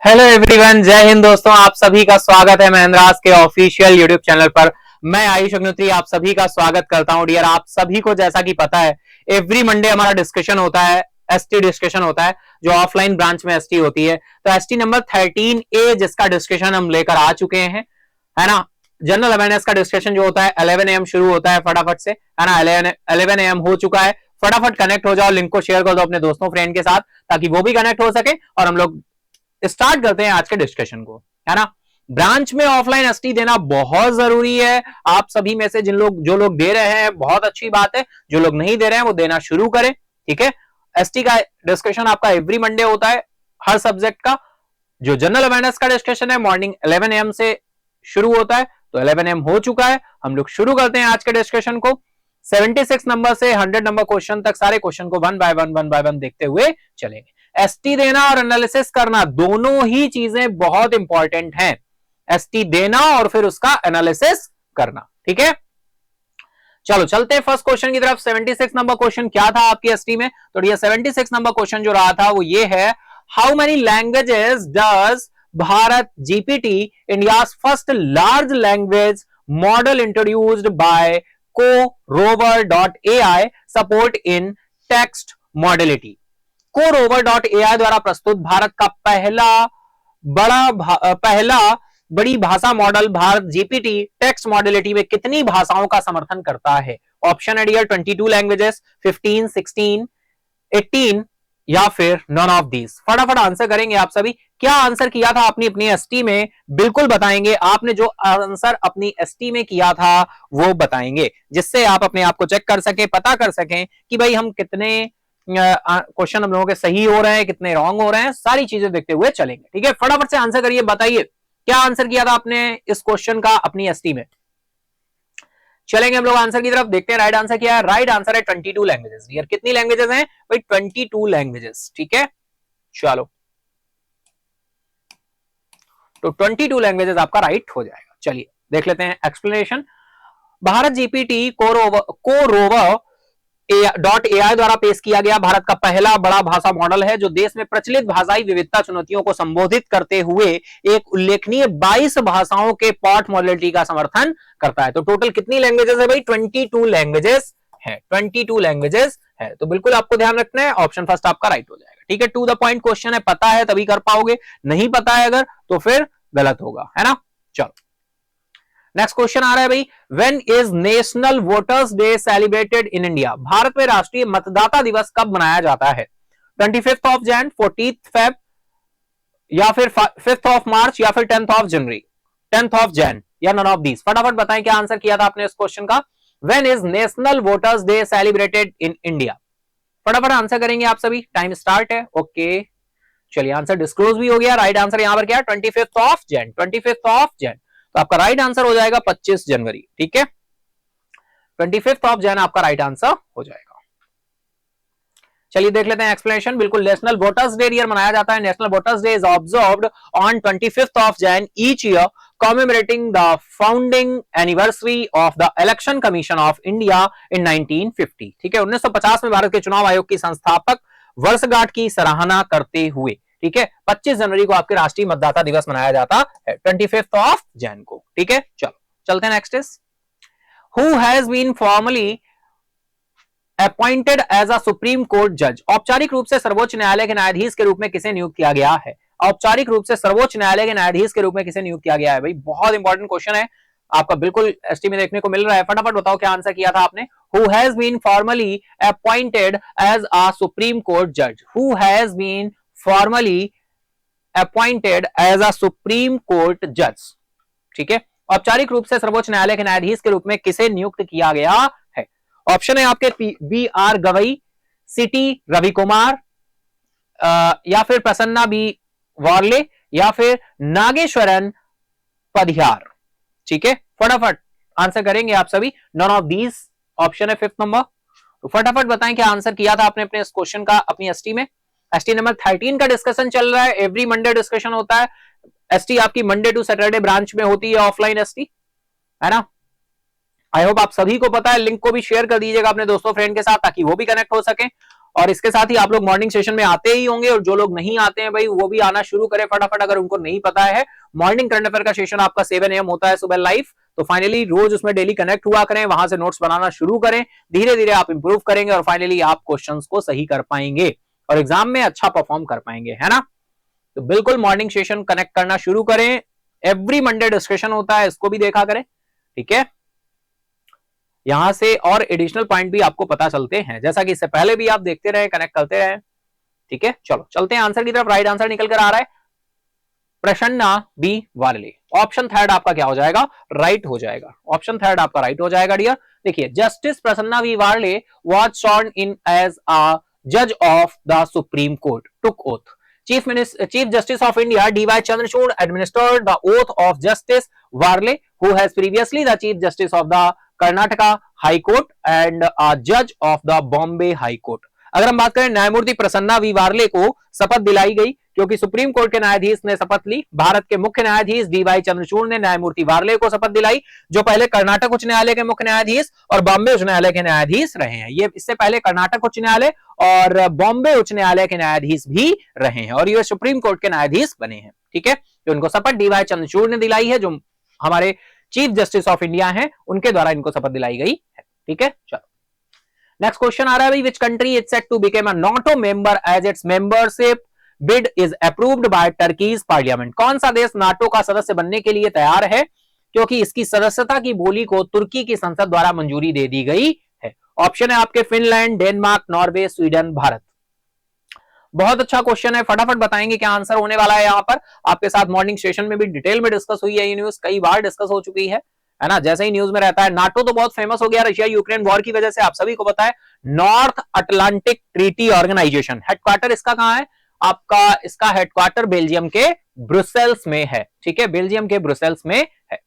Hello everyone, जय हिंद दोस्तों। आप सभी का स्वागत है महेंद्रास के ऑफिशियल यूट्यूब चैनल पर। मैं आयुष अग्निहोत्री आप सभी का स्वागत करता हूं। डियर, आप सभी को जैसा कि पता है एवरी मंडे हमारा डिस्कशन होता है, एसटी डिस्कशन होता है, जो ऑफलाइन ब्रांच में एसटी होती है। तो एसटी नंबर 13A जिसका डिस्कशन हम लेकर आ चुके हैं, है ना। जनरल अवेयरनेस का डिस्कशन जो होता है 11 AM शुरू होता है फटाफट से, है ना। 11 AM हो चुका है। फटाफट कनेक्ट हो जाओ, लिंक को शेयर कर दो अपने दोस्तों फ्रेंड के साथ ताकि वो भी कनेक्ट हो सके और हम लोग स्टार्ट करते हैं आज के डिस्कशन को, है ना। ब्रांच में ऑफलाइन एसटी देना बहुत जरूरी है। आप सभी में से जो लोग दे रहे हैं बहुत अच्छी बात है, जो लोग नहीं दे रहे हैं वो देना शुरू करें, ठीक है। एसटी का डिस्कशन आपका एवरी मंडे होता है हर सब्जेक्ट का। जो जनरल अवेयरनेस का डिस्कशन है मॉर्निंग 11 AM से शुरू होता है, तो 11 AM हो चुका है। हम लोग शुरू करते हैं आज के डिस्कशन को। 76 नंबर से 100 नंबर क्वेश्चन तक सारे क्वेश्चन को वन बाय वन देखते हुए चलेंगे। एसटी देना और एनालिसिस करना दोनों ही चीजें बहुत इंपॉर्टेंट हैं। एसटी देना और फिर उसका एनालिसिस करना, ठीक है। चलो चलते हैं फर्स्ट क्वेश्चन की तरफ। 76 नंबर क्वेश्चन क्या था आपकी एसटी में? तो ये 76 नंबर क्वेश्चन जो रहा था वो ये है, how many languages does Bharat GPT, India's first large language model introduced by CoRover.ai support in text modality. CoRover.ai द्वारा प्रस्तुत भारत का पहला बड़ी भाषा model Bharat GPT text modality में कितनी भाषाओं का समर्थन करता है? ऑप्शन है डियर 22 लैंग्वेजेस, 15, 16, 18 या फिर नन ऑफ दीज। फटाफट आंसर करेंगे आप सभी। क्या आंसर किया था आपने अपनी एसटी में? बिल्कुल बताएंगे। आपने जो आंसर अपनी एसटी में किया था वो बताएंगे, जिससे आप अपने आप को चेक कर सके, पता कर सकें कि भाई हम कितने क्वेश्चन हम लोगों के सही हो रहे हैं, कितने रॉन्ग हो रहे हैं, सारी चीजें देखते हुए चलेंगे, ठीक है। फटाफट से आंसर करिए, बताइए क्या आंसर किया था आपने इस क्वेश्चन का अपनी एसटी में। चलेंगे हम लोग आंसर की तरफ, देखते हैं राइट आंसर क्या है। राइट आंसर है 22 लैंग्वेजेस। यार कितनी लैंग्वेजेस हैं भाई? 22 लैंग्वेजेस, ठीक है। चलो तो 22 लैंग्वेजेस आपका राइट हो जाएगा। चलिए देख लेते हैं एक्सप्लेनेशन। भारत जीपीटी कोरोवर .ai द्वारा पेश किया गया भारत का पहला बड़ा भाषा मॉडल है, जो देश में प्रचलित भाषाई विविधता चुनौतियों को संबोधित करते हुए एक उल्लेखनीय 22 भाषाओं के पॉट मॉडलिटी का समर्थन करता है। तो टोटल कितनी लैंग्वेजेस है भाई? 22 लैंग्वेजेस है। 22 लैंग्वेजेस है, तो बिल्कुल आपको ध्यान रखना है। ऑप्शन फर्स्ट आपका राइट हो जाएगा, ठीक है। टू द पॉइंट क्वेश्चन है, पता है तभी कर पाओगे, नहीं पता है अगर तो फिर गलत होगा, है ना। चलो नेक्स्ट क्वेश्चन आ रहा है भाई, when is national voters day celebrated in India? Bharat में राष्ट्रीय मतदाता दिवस कब मनाया जाता है? 25 ऑफ जैन, 14th फेब या फिर 5th ऑफ मार्च या फिर 10th of January, 10th of Jain या नन ऑफ दीज। फटाफट बताएं क्या आंसर किया था आपने इस क्वेश्चन का। When is national voters day celebrated in India? फटाफट आंसर करेंगे आप सभी, टाइम स्टार्ट है। ओके चलिए आंसर डिस्क्लोज भी हो गया। राइट आंसर यहां पर क्या है? 25th of Jain, 25th of Jain. तो आपका राइट आंसर हो जाएगा 25 जनवरी, ठीक है। 25th ऑफ जैन आपका राइट आंसर हो जाएगा। चलिए देख लेते हैं एक्सप्लेनेशन। बिल्कुल, नेशनल वोटर्स डे ईयर मनाया जाता है। National voters day is observed on 25th of Jan each year, commemorating the founding anniversary of the Election Commission of India in 1950, ठीक है। 1950 में भारत के चुनाव आयोग की संस्थापक वर्षगांठ की सराहना करते हुए, ठीक है, 25 जनवरी को आपके राष्ट्रीय मतदाता दिवस मनाया जाता है, 25th ऑफ जैन को, ठीक है। चलो चलते हैं next is, who has been formally appointed as a supreme court जज? औपचारिक रूप से सर्वोच्च न्यायालय के न्यायाधीश के रूप में किसे नियुक्त किया गया है? औपचारिक रूप से सर्वोच्च न्यायालय के न्यायाधीश के रूप में किसे नियुक्त किया गया है? भाई बहुत इंपॉर्टेंट क्वेश्चन है आपका, बिल्कुल एसटी में देखने को मिल रहा है। फटाफट बताओ क्या आंसर किया था आपने। Who has been formally appointed as a supreme court जज? Who has been formally appointed as a supreme court जज, ठीक है। औपचारिक रूप से सर्वोच्च न्यायालय के न्यायाधीश के रूप में किसे नियुक्त किया गया है? ऑप्शन है आपके BR गवई, सिटी रवि कुमार, या फिर प्रसन्ना बी वार्ले या फिर नागेश्वरन पधियार, ठीक है। फटाफट आंसर करेंगे आप सभी, नन ऑफ दीज ऑप्शन है 5th नंबर। तो फटाफट बताएं क्या आंसर किया था आपने अपने इस क्वेश्चन का अपनी एसटी में। एसटी नंबर 13 का डिस्कशन चल रहा है, एवरी मंडे डिस्कशन होता है। एसटी आपकी मंडे टू सैटरडे ब्रांच में होती है, ऑफलाइन एसटी, है ना। आई होप आप सभी को पता है। लिंक को भी शेयर कर दीजिएगा अपने दोस्तों फ्रेंड के साथ ताकि वो भी कनेक्ट हो सके। और इसके साथ ही आप लोग मॉर्निंग सेशन में आते ही होंगे, और जो लोग नहीं आते हैं भाई वो भी आना शुरू करें फटाफट, अगर उनको नहीं पता है। मॉर्निंग करंट अफेयर का सेशन आपका 7 AM होता है सुबह लाइव, तो फाइनली रोज उसमें डेली कनेक्ट हुआ करें, वहां से नोट्स बनाना शुरू करें, धीरे धीरे आप इंप्रूव करेंगे और फाइनली आप क्वेश्चंस को सही कर पाएंगे और एग्जाम में अच्छा परफॉर्म कर पाएंगे, है ना। तो बिल्कुल मॉर्निंग सेशन कनेक्ट करना शुरू करें, एवरी मंडे डिस्कशन होता है, इसको भी देखा करें, ठीक है। यहां से और एडिशनल पॉइंट भी आपको पता चलते हैं, जैसा कि इससे पहले भी आप देखते रहे, कनेक्ट करते रहे, ठीक है। चलो चलते हैं आंसर की तरफ। राइट आंसर निकल कर आ रहा है प्रसन्ना बी वार्ले। ऑप्शन थर्ड आपका क्या हो जाएगा, राइट हो जाएगा। ऑप्शन थर्ड आपका राइट हो जाएगा डियर। देखिए, Justice Prasanna B Varale was sworn in as a जज of the supreme Court, took oath. Chief Justice of India D.Y. Chandrachud administered the oath of Justice Warle, who has previously the Chief Justice of the Karnataka High Court and a judge of the Bombay High Court. अगर हम बात करें न्यायमूर्ति Prasanna we वार्ले को शपथ दिलाई गई, क्योंकि सुप्रीम कोर्ट के न्यायाधीश ने शपथ ली। भारत के मुख्य न्यायाधीश D.Y. चंद्रचूड़ ने न्यायमूर्ति वार्ले को शपथ दिलाई, जो पहले कर्नाटक उच्च न्यायालय के मुख्य न्यायाधीश और बॉम्बे उच्च न्यायालय के न्यायाधीश रहे हैं। ये इससे पहले कर्नाटक उच्च न्यायालय और बॉम्बे उच्च न्यायालय के न्यायाधीश भी रहे हैं और ये सुप्रीम कोर्ट के न्यायाधीश बने हैं, ठीक है। तो इनको शपथ D.Y. चंद्रचूड़ ने दिलाई है, जो हमारे चीफ जस्टिस ऑफ इंडिया हैं, उनके द्वारा इनको शपथ दिलाई गई है, ठीक है। चलो नेक्स्ट क्वेश्चन आ रहा है भाई, which country is set to become a NATO member as its membership bid is approved by Turkey's parliament. कौन सा देश नाटो का सदस्य बनने के लिए तैयार है, क्योंकि इसकी सदस्यता की बोली को तुर्की की संसद द्वारा मंजूरी दे दी गई है। ऑप्शन है आपके Finland, Denmark, Norway, Sweden, Bharat. बहुत अच्छा क्वेश्चन है, फटाफट बताएंगे क्या आंसर होने वाला है। यहाँ पर आपके साथ मॉर्निंग सेशन में भी डिटेल में डिस्कस हुई है, ये न्यूज कई बार डिस्कस हो चुकी है ना। जैसे ही न्यूज में रहता है, नाटो तो बहुत फेमस हो गया रशिया यूक्रेन वॉर की वजह से, आप सभी को पता है। North Atlantic Treaty Organization, headquarter इसका कहां है आपका, इसका हेडक्वार्टर बेल्जियम के ब्रुसेल्स में है, ठीक है, बेल्जियम के ब्रुसेल्स में है।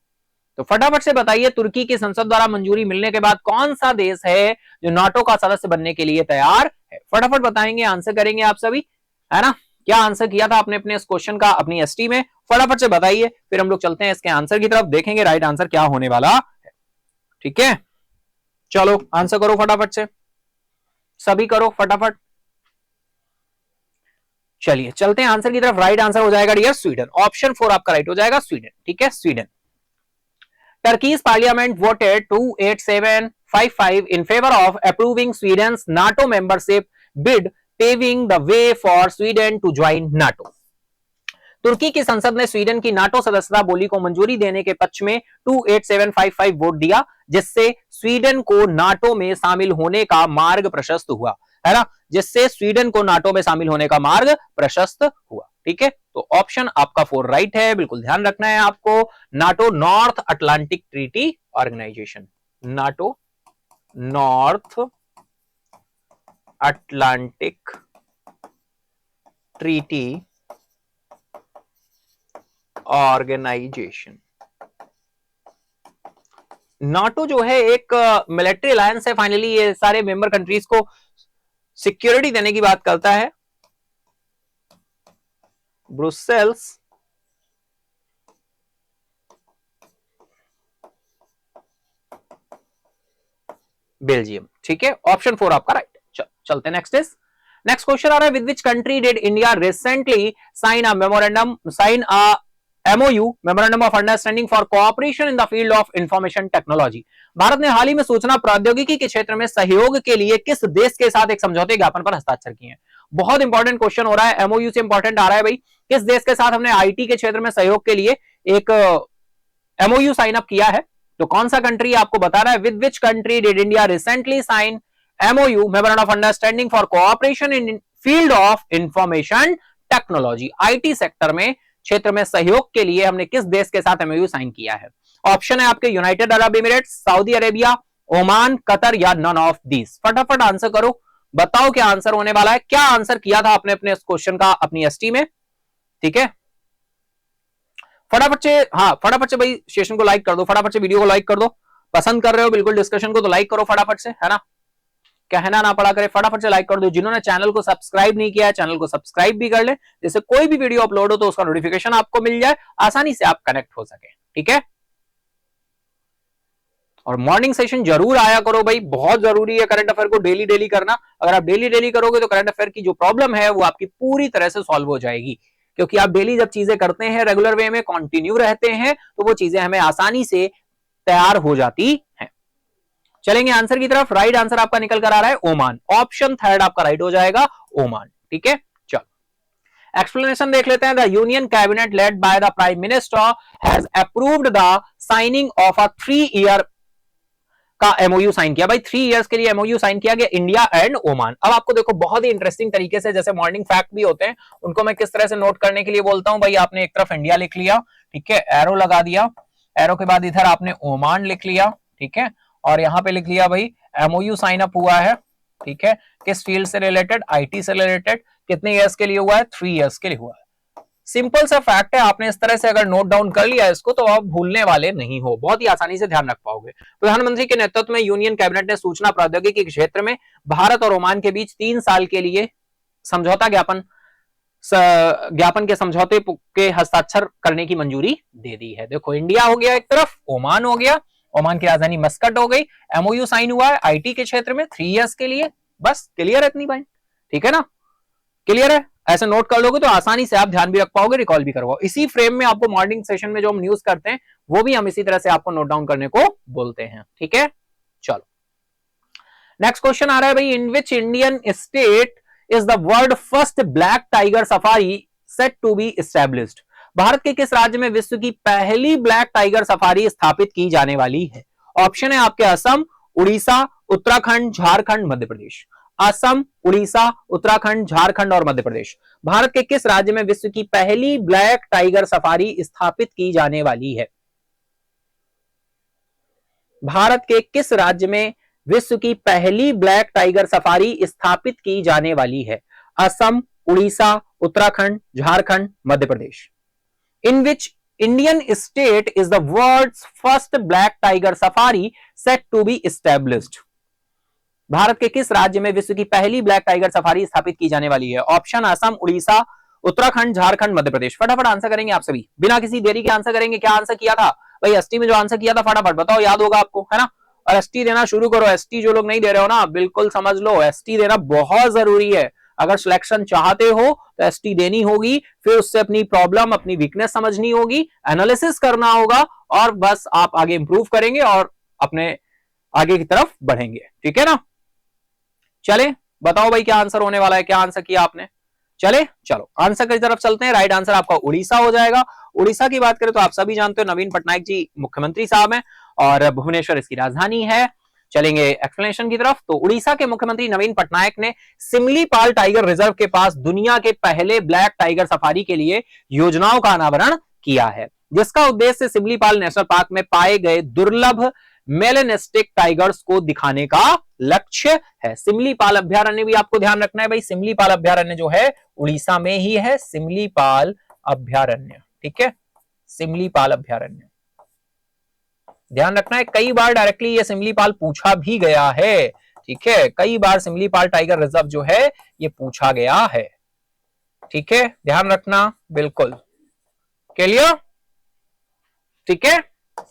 तो फटाफट से बताइए, तुर्की की संसद द्वारा मंजूरी मिलने के बाद कौन सा देश है जो नाटो का सदस्य बनने के लिए तैयार है। फटाफट बताएंगे, आंसर करेंगे आप सभी, है ना। क्या आंसर किया था आपने अपने इस क्वेश्चन का अपनी एसटी में, फटाफट से बताइए, फिर हम लोग चलते हैं इसके आंसर की तरफ, देखेंगे राइट आंसर क्या होने वाला है, ठीक है। चलो आंसर करो फटाफट से, सभी करो फटाफट। चलिए चलते हैं आंसर की तरफ। राइट आंसर हो जाएगा डियर स्वीडन। ऑप्शन 4 आपका राइट हो जाएगा, स्वीडन, ठीक है, Sweden. Turkey's parliament voted 28755 in favor of approving Sweden's NATO membership bid, paving the way for Sweden to join NATO. तुर्की की संसद ने स्वीडन की नाटो सदस्यता बोली को मंजूरी देने के पक्ष में 28755 वोट दिया, जिससे स्वीडन को नाटो में शामिल होने का मार्ग प्रशस्त हुआ, है ना, जिससे स्वीडन को नाटो में शामिल होने का मार्ग प्रशस्त हुआ, ठीक है। तो ऑप्शन आपका 4 राइट है, बिल्कुल ध्यान रखना है आपको। NATO North Atlantic Treaty Organization, NATO North Atlantic Treaty Organization. NATO जो है एक मिलिट्री अलायंस है, फाइनली ये सारे मेंबर कंट्रीज को सिक्योरिटी देने की बात करता है। ब्रुसेल्स बेल्जियम, ठीक है, ऑप्शन 4 आपका राइट। चलते नेक्स्ट क्वेश्चन आ रहा है, with which country did India recently sign a MOU memorandum of understanding for cooperation in the field of information technology. Bharat ने हाल ही में सूचना प्रौद्योगिकी के क्षेत्र में सहयोग के लिए किस देश के साथ एक समझौते ज्ञापन पर हस्ताक्षर किए हैं। बहुत इंपॉर्टेंट क्वेश्चन हो रहा है, MOU से इंपॉर्टेंट आ रहा है भाई, किस देश के साथ हमने IT के क्षेत्र में सहयोग के लिए एक MOU साइन अप किया है। तो कौन सा कंट्री आपको बता रहा है, with which country did India recently sign MOU memorandum of understanding for cooperation in field of information technology. IT sector में क्षेत्र में सहयोग के लिए हमने किस देश के साथ MOU साइन किया है। ऑप्शन है आपके United Arab Emirates, Saudi Arabia, Oman, Qatar या नन ऑफ दीज। फटाफट आंसर करो, बताओ क्या आंसर होने वाला है। क्या आंसर किया था आपने अपने इस क्वेश्चन का अपनी एसटी में, ठीक है। फटाफट से, हाँ फटाफट से भाई सेशन को लाइक कर दो, फटाफट से वीडियो को लाइक कर दो, पसंद कर रहे हो बिल्कुल डिस्कशन को तो लाइक करो फटाफट से, है ना, कहना ना पड़ा करे, फटाफट से लाइक कर दो। जिन्होंने चैनल को सब्सक्राइब नहीं किया है, चैनल को सब्सक्राइब भी कर ले, जैसे कोई भी वीडियो अपलोड हो तो उसका नोटिफिकेशन आपको मिल जाए, आसानी से आप कनेक्ट हो सके, ठीक है। और मॉर्निंग सेशन जरूर आया करो भाई, बहुत जरूरी है करंट अफेयर को डेली डेली करना। अगर आप डेली डेली करोगे तो करंट अफेयर की जो प्रॉब्लम है वो आपकी पूरी तरह से सॉल्व हो जाएगी, क्योंकि आप डेली जब चीजें करते हैं, रेगुलर वे में कंटिन्यू रहते हैं, तो वो चीजें हमें आसानी से तैयार हो जाती हैं। चलेंगे आंसर की तरफ। राइट आंसर आपका निकल कर आ रहा है ओमान, ऑप्शन थर्ड आपका राइट हो जाएगा, ओमान। ठीक है, चलो एक्सप्लेनेशन देख लेते हैं। The union cabinet led by the prime minister has approved the signing of a 3 year का एमओयू साइन किया। भाई 3 इयर्स के लिए एमओयू साइन किया गया, इंडिया एंड ओमान। अब आपको देखो बहुत ही इंटरेस्टिंग तरीके से, जैसे मॉर्निंग फैक्ट भी होते हैं, उनको मैं किस तरह से नोट करने के लिए बोलता हूं। भाई आपने एक तरफ इंडिया लिख लिया, ठीक है, एरो लगा दिया, एरो के बाद इधर आपने ओमान लिख लिया, ठीक है, और यहां पे लिख लिया भाई एमओयू साइन अप हुआ है, ठीक है, किस फील्ड से रिलेटेड, आईटी से रिलेटेड, कितने ईयर्स के लिए हुआ है, 3 इयर्स के लिए हुआ है। सिंपल सा फैक्ट है, आपने इस तरह से अगर नोट डाउन कर लिया इसको तो आप भूलने वाले नहीं हो, बहुत ही आसानी से ध्यान रख पाओगे। प्रधानमंत्री के नेतृत्व में यूनियन कैबिनेट ने सूचना प्रौद्योगिकी के क्षेत्र में भारत और ओमान के बीच 3 साल के लिए समझौता ज्ञापन के समझौते के हस्ताक्षर करने की मंजूरी दे दी है। देखो इंडिया हो गया एक तरफ, ओमान हो गया, ओमान की राजधानी मस्कट हो गई, एमओयू साइन हुआ है आईटी के क्षेत्र में 3 इयर्स के लिए। बस क्लियर है इतनी बात, ठीक है ना, क्लियर है। ऐसे नोट कर लोगे तो आसानी से आप ध्यान भी रख पाओगे, रिकॉल भी करवाओ। इसी फ्रेम में आपको मॉर्निंग सेशन में जो हम न्यूज करते हैं वो भी हम इसी तरह से आपको नोट डाउन करने को बोलते हैं, ठीक है। चलो नेक्स्ट क्वेश्चन आ रहा है भाई, in which Indian state is the world first black tiger safari set to be established. Bharat के किस राज्य में विश्व की पहली ब्लैक टाइगर सफारी स्थापित की जाने वाली है। ऑप्शन है आपके असम, उड़ीसा, उत्तराखंड, झारखंड, मध्य प्रदेश। असम, उड़ीसा, उत्तराखंड, झारखंड और मध्य प्रदेश। भारत के किस राज्य में विश्व की पहली ब्लैक टाइगर सफारी स्थापित की जाने वाली है। भारत के किस राज्य में विश्व की पहली ब्लैक टाइगर सफारी स्थापित की जाने वाली है। Assam, Orissa, Uttarakhand, Jharkhand, Madhya Pradesh. In which Indian state is the world's first black tiger safari set to be established. Bharat के किस राज्य में विश्व की पहली ब्लैक टाइगर सफारी स्थापित की जाने वाली है। ऑप्शन असम, उड़ीसा, उत्तराखंड, झारखंड, मध्य प्रदेश। फटाफट आंसर करेंगे आप सभी, बिना किसी देरी के आंसर करेंगे। क्या आंसर किया था भाई, एसटी में जो आंसर किया था, फटाफट बताओ, याद होगा आपको, है ना। और एसटी देना शुरू करो। एसटी जो लोग नहीं दे रहे हो ना, बिल्कुल समझ लो, एसटी देना बहुत जरूरी है। अगर सिलेक्शन चाहते हो तो एसटी देनी होगी, फिर उससे अपनी प्रॉब्लम, अपनी वीकनेस समझनी होगी, एनालिसिस करना होगा, और बस आप आगे इंप्रूव करेंगे और अपने आगे की तरफ बढ़ेंगे, ठीक है ना। चले बताओ भाई क्या आंसर होने वाला है, क्या आंसर किया आपने। चले चलो आंसर की तरफ चलते हैं। राइट आंसर आपका उड़ीसा हो जाएगा। उड़ीसा की बात करें तो आप सभी जानते हो नवीन पटनायक जी मुख्यमंत्री साहब हैं और भुवनेश्वर इसकी राजधानी है। चलेंगे एक्सप्लेनेशन की तरफ। तो उड़ीसा के मुख्यमंत्री नवीन पटनायक ने सिमलीपाल टाइगर रिजर्व के पास दुनिया के पहले ब्लैक टाइगर सफारी के लिए योजनाओं का अनावरण किया है, जिसका उद्देश्य सिमलीपाल नेशनल पार्क में पाए गए दुर्लभ मेलेनिस्टिक टाइगर्स को दिखाने का लक्ष्य है। सिमलीपाल अभ्यारण्य भी आपको ध्यान रखना है भाई, सिमलीपाल अभ्यारण्य जो है उड़ीसा में ही है, सिमलीपाल अभ्यारण्य, ठीक है, सिमलीपाल अभ्यारण्य ध्यान रखना है। कई बार डायरेक्टली ये सिमलीपाल पूछा भी गया है, ठीक है, कई बार सिमलीपाल टाइगर रिजर्व जो है ये पूछा गया है, ठीक है, ध्यान रखना, बिल्कुल क्लियर, ठीक है।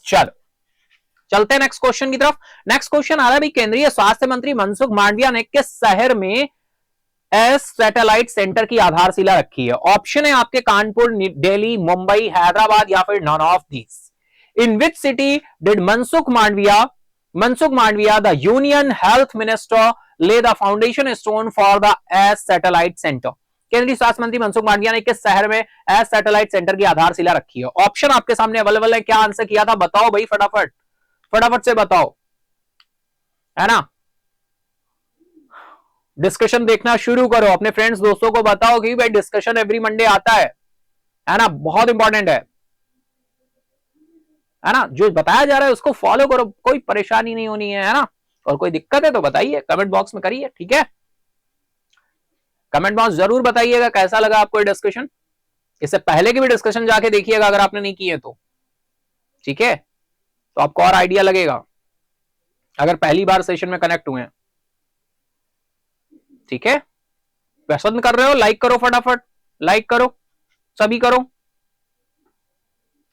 चलो चलते हैं नेक्स्ट क्वेश्चन की तरफ। नेक्स्ट क्वेश्चन आ रहा है भाई, केंद्रीय स्वास्थ्य मंत्री मनसुख मांडविया ने किस शहर में एस सैटेलाइट सेंटर की आधारशिला रखी है। ऑप्शन है आपके कानपुर, दिल्ली, मुंबई, हैदराबाद या फिर none of this. In which city did Mansukh Mandaviya the union health minister lay the foundation stone for the S satellite centre. केंद्रीय स्वास्थ्य मंत्री मनसुख मांडविया ने किस शहर में एस सैटेलाइट सेंटर की आधारशिला रखी है। ऑप्शन आपके सामने अवेलेबल है, क्या आंसर किया था बताओ भाई, फटाफट फटाफट से बताओ, है ना। डिस्कशन देखना शुरू करो, अपने फ्रेंड्स दोस्तों को बताओ कि भाई डिस्कशन एवरी मंडे आता है ना, बहुत इंपॉर्टेंट है ना। जो बताया जा रहा है उसको फॉलो करो, कोई परेशानी नहीं होनी है ना। और कोई दिक्कत है तो बताइए, कमेंट बॉक्स में करिए, ठीक है। कमेंट बॉक्स जरूर बताइएगा कैसा लगा आपको ये डिस्कशन। इससे पहले की भी डिस्कशन जाके देखिएगा अगर आपने नहीं किए तो, ठीक है, तो आपको और आइडिया लगेगा अगर पहली बार सेशन में कनेक्ट हुए हैं, ठीक है। पसंद कर रहे हो लाइक करो, फटाफट लाइक करो, सभी करो।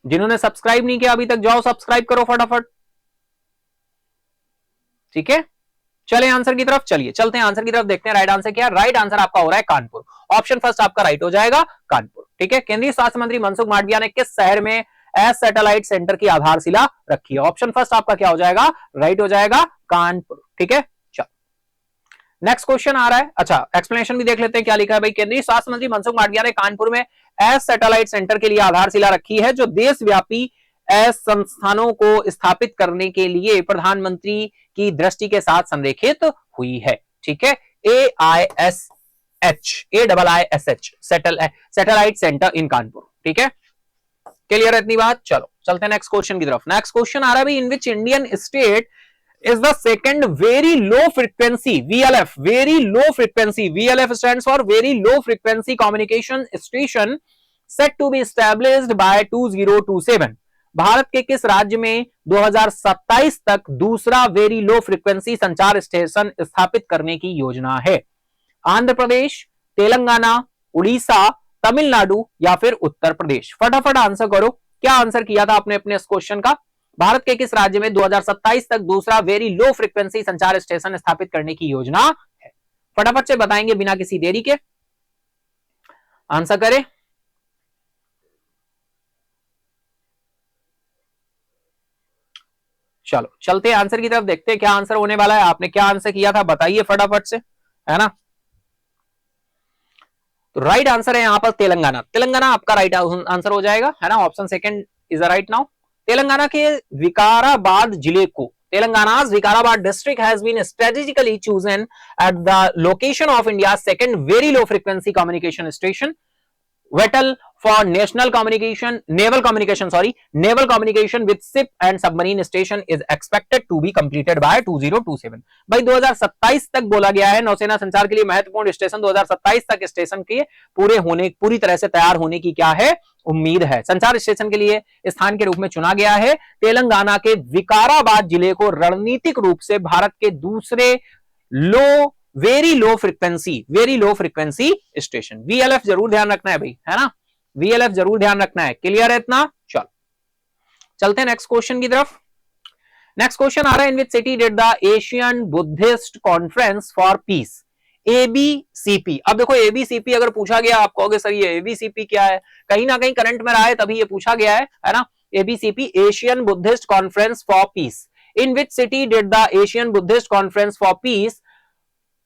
जिन्होंने सब्सक्राइब नहीं किया अभी तक जाओ सब्सक्राइब करो फटाफट, ठीक है, चले आंसर की तरफ, चलिए चलते हैं आंसर की तरफ, देखते हैं राइट आंसर क्या है। राइट आंसर आपका हो रहा है कानपुर, ऑप्शन फर्स्ट आपका राइट हो जाएगा कानपुर। ठीक है, केंद्रीय स्वास्थ्य मंत्री मनसुख मांडविया ने किस शहर में एस सैटेलाइट सेंटर की आधारशिला रखी है? ऑप्शन फर्स्ट आपका क्या हो जाएगा? राइट हो जाएगा कानपुर। ठीक है, नेक्स्ट क्वेश्चन आ रहा है। अच्छा, एक्सप्लेनेशन भी देख लेते हैं क्या लिखा है भाई। केंद्रीय स्वास्थ्य मंत्री मनसुख मांडविया ने कानपुर में एस सैटेलाइट सेंटर के लिए आधारशिला रखी है, जो देशव्यापी एस संस्थानों को स्थापित करने के लिए प्रधानमंत्री की दृष्टि के साथ संरेखित हुई है। ठीक है, AISH सैटेलाइट सेंटर इन कानपुर। ठीक है, क्लियर है इतनी बात? चलो चलते हैं नेक्स्ट क्वेश्चन की तरफ। नेक्स्ट क्वेश्चन आ रहा है भाई, in which Indian state is the second very low frequency VLF, very low frequency, VLF stands for very low frequency communication station set to be established by 2027। Bharat के किस राज्य में 2027 तक दूसरा वेरी लो फ्रीक्वेंसी संचार स्टेशन स्थापित करने की योजना है? आंध्र प्रदेश, तेलंगाना, उड़ीसा, तमिलनाडु या फिर उत्तर प्रदेश? फटाफट आंसर करो, क्या आंसर किया था आपने अपने इस क्वेश्चन का? भारत के किस राज्य में 2027 तक दूसरा वेरी लो फ्रीक्वेंसी संचार स्टेशन स्थापित करने की योजना है? फटाफट से बताएंगे बिना किसी देरी के, आंसर करें। चलो चलते हैं आंसर की तरफ, देखते हैं क्या आंसर होने वाला है। आपने क्या आंसर किया था बताइए फटाफट से, है ना? तो राइट आंसर है यहां पर तेलंगाना। तेलंगाना आपका राइट आंसर हो जाएगा, है ना? Option second is right now. Telangana के विकाराबाद जिले को, Telangana's Vikarabad district has been strategically chosen at the location of India's second very low frequency communication station, Vettel, for naval communication with ship and submarine station is expected to be completed by 2027। भाई 2027 तक बोला गया है, नौसेना संचार के लिए महत्वपूर्ण स्टेशन 2027 तक स्टेशन के पूरी तरह से तैयार होने की क्या है? उम्मीद है। संचार स्टेशन के लिए स्थान के रूप में चुना गया है तेलंगाना के विकाराबाद जिले को, रणनीतिक रूप से भारत के दूसरे very low frequency station. VLF जरूर ध्यान रखना है भाई, है ना? VLF जरूर ध्यान रखना है, क्लियर है इतना? चल चलते हैं नेक्स्ट क्वेश्चन की तरफ। नेक्स्ट क्वेश्चन आ रहा है, in which city did the Asian Buddhist Conference for Peace, ABCP। अब देखो ABCP अगर पूछा गया, आप कहोगे सर ये ABCP क्या है? कहीं ना कहीं करंट में रहा है तभी ये पूछा गया है ना? ABCP, Asian Buddhist Conference for Peace. In which city did the Asian Buddhist Conference for Peace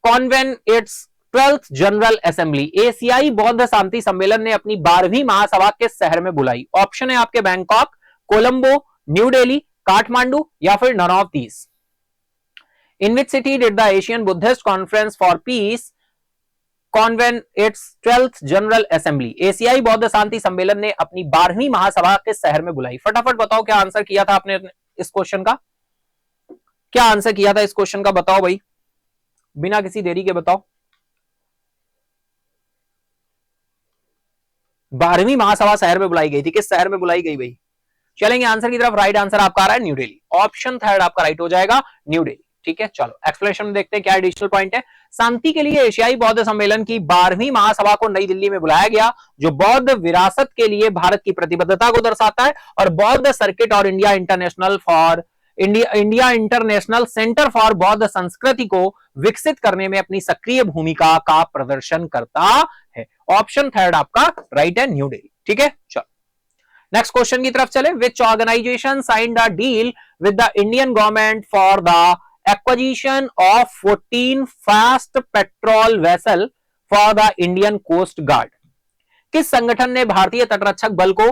convene its 12th general assembly, एशियाई बौद्ध शांति सम्मेलन ने अपनी 12वीं महासभा किस शहर में बुलाई? ऑप्शन है आपके बैंकॉक, कोलंबो, न्यू दिल्ली, काठमांडू या फिर none of these. In which city did the Asian Buddhist Conference for Peace convene its 12th general assembly, एशियाई बौद्ध शांति सम्मेलन ने अपनी 12वीं महासभा किस शहर में बुलाई? फटाफट बताओ क्या आंसर किया था आपने इस क्वेश्चन का, क्या आंसर किया था इस क्वेश्चन का? बताओ भाई, बिना किसी देरी के बताओ। 12वीं महासभा शहर में बुलाई गई थी, किस शहर में बुलाई गई भाई? चलेंगे आंसर की तरफ। राइट आंसर आपका आ रहा है न्यू दिल्ली, ऑप्शन थर्ड आपका राइट हो जाएगा, न्यू दिल्ली। ठीक है, चलो एक्सप्लेनेशन में देखते हैं क्या एडिशनल पॉइंट है। शांति के लिए एशियाई बौद्ध सम्मेलन की 12वीं महासभा को नई दिल्ली में बुलाया गया, जो बौद्ध विरासत के लिए भारत की प्रतिबद्धता को दर्शाता है और बौद्ध सर्किट और इंडिया इंटरनेशनल सेंटर फॉर बौद्ध संस्कृति को विकसित करने में अपनी सक्रिय भूमिका का प्रदर्शन करता है। ऑप्शन थर्ड आपका राइट है, न्यू दिल्ली। ठीक है, चलो नेक्स्ट क्वेश्चन की तरफ चले। Which organization signed a deal with the Indian government for the acquisition of 14 fast patrol vessel for the Indian Coast Guard? किस संगठन ने भारतीय तटरक्षक बल को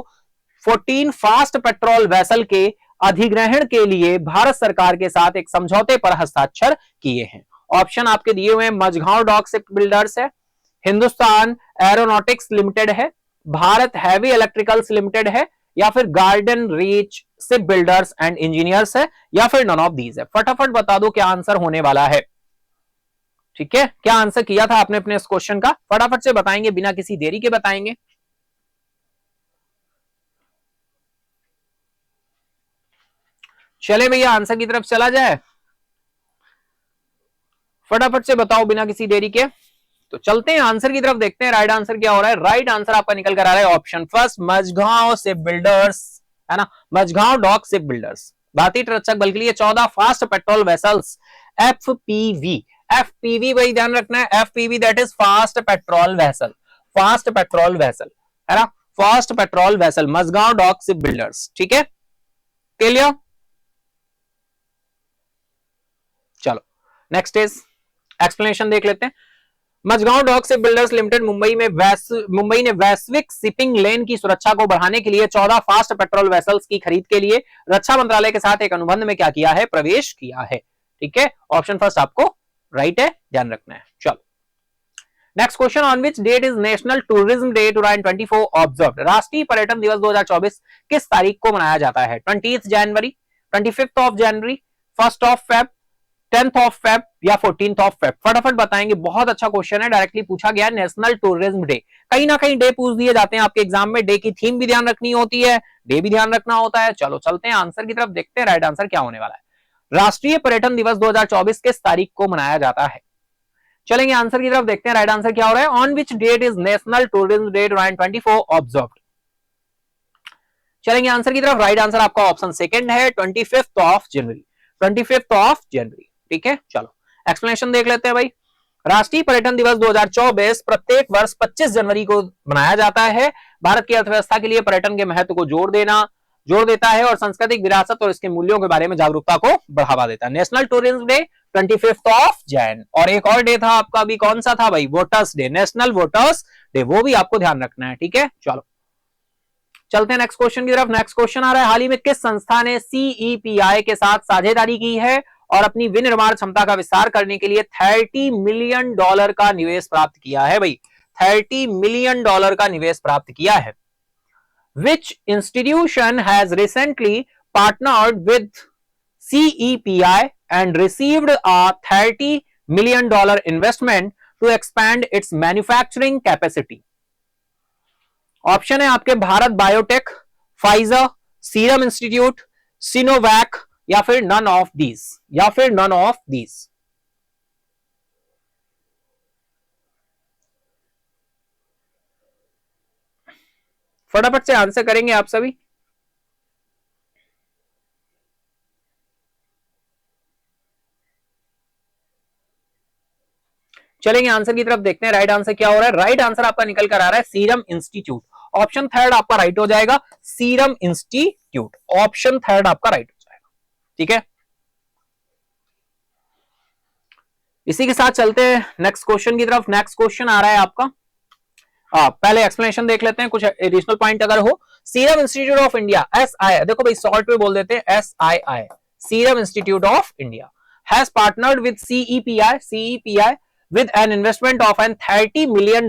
14 फास्ट पेट्रोल वेसल के अधिग्रहण के लिए भारत सरकार के साथ एक समझौते पर हस्ताक्षर किए हैं? ऑप्शन आपके दिए हुए हैं, मझगांव डॉक शिप बिल्डर्स है, हिंदुस्तान एरोनॉटिक्स लिमिटेड है, भारत हैवी इलेक्ट्रिकल्स लिमिटेड है या फिर garden reach ship builders and engineers है या फिर नन ऑफ दीज है। फटाफट बता दो क्या आंसर होने वाला है। ठीक है, क्या आंसर किया था आपने अपने इस क्वेश्चन का? फटाफट से बताएंगे, बिना किसी देरी के बताएंगे। चले भैया आंसर की तरफ चला जाए, फटाफट से बताओ बिना किसी देरी के। तो चलते हैं आंसर की तरफ, देखते हैं राइट आंसर क्या हो रहा है। राइट आंसर आपका निकल कर आ रहा है option first, Mazagon ship builders, है ना? Mazagon dock ship builders. भारतीय तटरक्षक बल के लिए 14 fast patrol vessels FPV, FPV भाई ध्यान रखना है, FPV that is fast patrol vessel, fast patrol vessel है ना, fast patrol vessel Mazagon dock ship builders, ठीक है क्लियर। चलो नेक्स्ट इज एक्सप्लेनेशन देख लेते हैं। Mazagon dock ship builders limited Mumbai ने वैश्विक शिपिंग लेन की सुरक्षा को बढ़ाने के लिए 14 फास्ट पेट्रोल वेसल्स की खरीद के लिए रक्षा मंत्रालय के साथ एक अनुबंध में क्या किया है, प्रवेश किया है, ठीक है। ऑप्शन फर्स्ट आपको राइट है, ध्यान रखना है। चलो next question, on which date is national tourism day 2024 observed, राष्ट्रीय पर्यटन दिवस 2024 किस तारीख को मनाया जाता है, 20 जनवरी, 25 of January, 1 of Feb, 10th of Feb या 14th ऑफ फेब, फटाफट बताएंगे। बहुत अच्छा क्वेश्चन है, डायरेक्टली पूछा गया नेशनल टूरिज्म डे, कहीं ना कहीं डे पूछ दिए जाते हैं आपके एग्जाम में, डे की थीम भी ध्यान रखनी होती है, डे भी ध्यान रखना होता है। चलो चलते हैं आंसर की तरफ, देखते हैं राइट आंसर क्या होने वाला है। राष्ट्रीय पर्यटन दिवस 2024 किस तारीख को मनाया जाता है, चलेंगे आंसर की तरफ, देखते हैं राइट आंसर क्या हो रहा है। On which date is national tourism day 2024 observed, चलेंगे आंसर की तरफ, राइट आंसर आपका ऑप्शन सेकंड है 25 ऑफ जनवरी, 25 ऑफ जनवरी, ठीक है। चलो एक्सप्लेनेशन देख लेते हैं भाई। राष्ट्रीय पर्यटन दिवस 2024 प्रत्येक वर्ष 25 जनवरी को मनाया जाता है, भारत की अर्थव्यवस्था के लिए पर्यटन के महत्व को जोड़ देता है और सांस्कृतिक विरासत और इसके मूल्यों के बारे में जागरूकता को बढ़ावा देता है। National tourism day 25 of Jain, और एक और डे था आपका अभी, कौन सा था भाई, voters day, national voters day, वो भी आपको ध्यान रखना है, ठीक है। चलो चलते हैं नेक्स्ट क्वेश्चन की तरफ। नेक्स्ट क्वेश्चन आ रहा है, हाल ही में किस संस्था ने सीईपीआई के साथ साझेदारी की है और अपनी विनिर्माण क्षमता का विस्तार करने के लिए $30 मिलियन का निवेश प्राप्त किया है भाई, $30 मिलियन का निवेश प्राप्त किया है। Which institution has recently partnered with CEPI and received a $30 million investment to expand its manufacturing capacity? Option है आपके Bharat biotech, Pfizer, serum institute, Sinovac या फिर नन ऑफ दीज, या फिर नन ऑफ दीज। फटाफट से आंसर करेंगे आप सभी। चलेंगे आंसर की तरफ, देखते हैं राइट आंसर क्या हो रहा है। राइट आंसर आपका निकल कर आ रहा है सीरम इंस्टीट्यूट, ऑप्शन थर्ड आपका राइट हो जाएगा, सीरम इंस्टीट्यूट, ऑप्शन थर्ड आपका राइट हो जाएगा, ठीक है। इसी के साथ चलते हैं नेक्स्ट क्वेश्चन की तरफ। नेक्स्ट क्वेश्चन आ रहा है आपका, पहले एक्सप्लेनेशन देख लेते हैं, कुछ एडिशनल पॉइंट अगर हो। Serum institute of India, SII, देखो भाई शॉर्ट में बोल देते हैं SII, serum institute of India has partnered with CEPI with an investment of an $30 million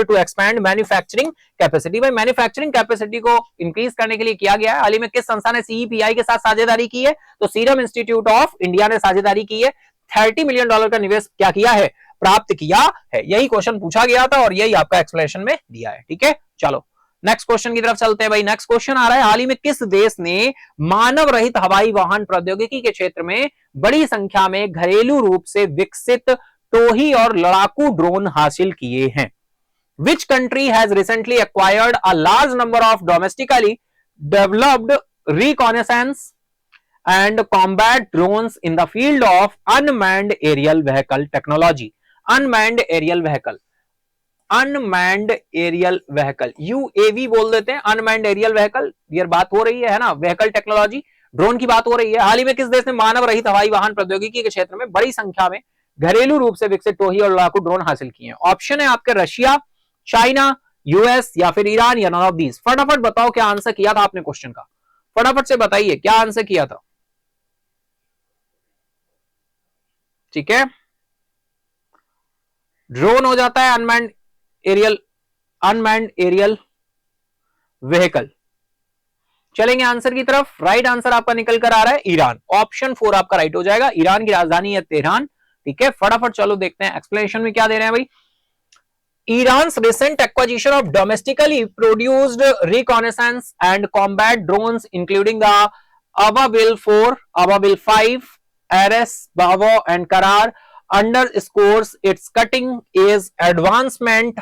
to expand manufacturing capacity। भाई मैन्युफैक्चरिंग कैपेसिटी को इंक्रीज करने के लिए किया गया है। हाल ही में किस संस्था ने CEPI के साथ साझेदारी की है, तो सीरम इंस्टीट्यूट ऑफ इंडिया ने साझेदारी की है, $30 मिलियन का निवेश क्या किया है, प्राप्त किया है। यही क्वेश्चन पूछा गया था और यही आपका एक्सप्लेनेशन में दिया है, ठीक है। चलो नेक्स्ट क्वेश्चन की तरफ चलते हैं भाई। नेक्स्ट क्वेश्चन आ रहा है, हाल ही में किस देश ने मानव रहित हवाई वाहन प्रौद्योगिकी के क्षेत्र में बड़ी संख्या में घरेलू रूप से विकसित टोही और लड़ाकू ड्रोन हासिल किए हैं? Which country has recently acquired a large number of domestically developed reconnaissance and combat drones in the field of unmanned aerial vehicle technology? Unmanned aerial vehicle, unmanned aerial vehicle, UAV बोल देते हैं, unmanned aerial vehicle, ये बात हो रही है ना, vehicle technology, drone की बात हो रही है। हाल ही में किस देश ने मानव रहित हवाई वाहन प्रौद्योगिकी के क्षेत्र में बड़ी संख्या में घरेलू रूप से विकसित टोही और लड़ाकू ड्रोन हासिल किए हैं? ऑप्शन है आपके रशिया, चाइना, यूएस या फिर ईरान या नन ऑफ दीज। फटाफट बताओ क्या आंसर किया था आपने क्वेश्चन का, फटाफट से बताइए क्या आंसर किया था, ठीक है। ड्रोन हो जाता है अनमैन्ड एरियल व्हीकल। चलेंगे आंसर की तरफ, राइट आंसर आपका निकल कर आ रहा है ईरान, ऑप्शन 4 आपका राइट हो जाएगा। ईरान की राजधानी है तेहरान, ठीक है। फटाफट चलो देखते हैं एक्सप्लेनेशन में क्या दे रहे हैं भाई। Iran's recent acquisition of domestically produced reconnaissance and combat drones, including the Ababil 4, Ababil 5, Ares, Bravo, and Karar, underscores its cutting-edge advancement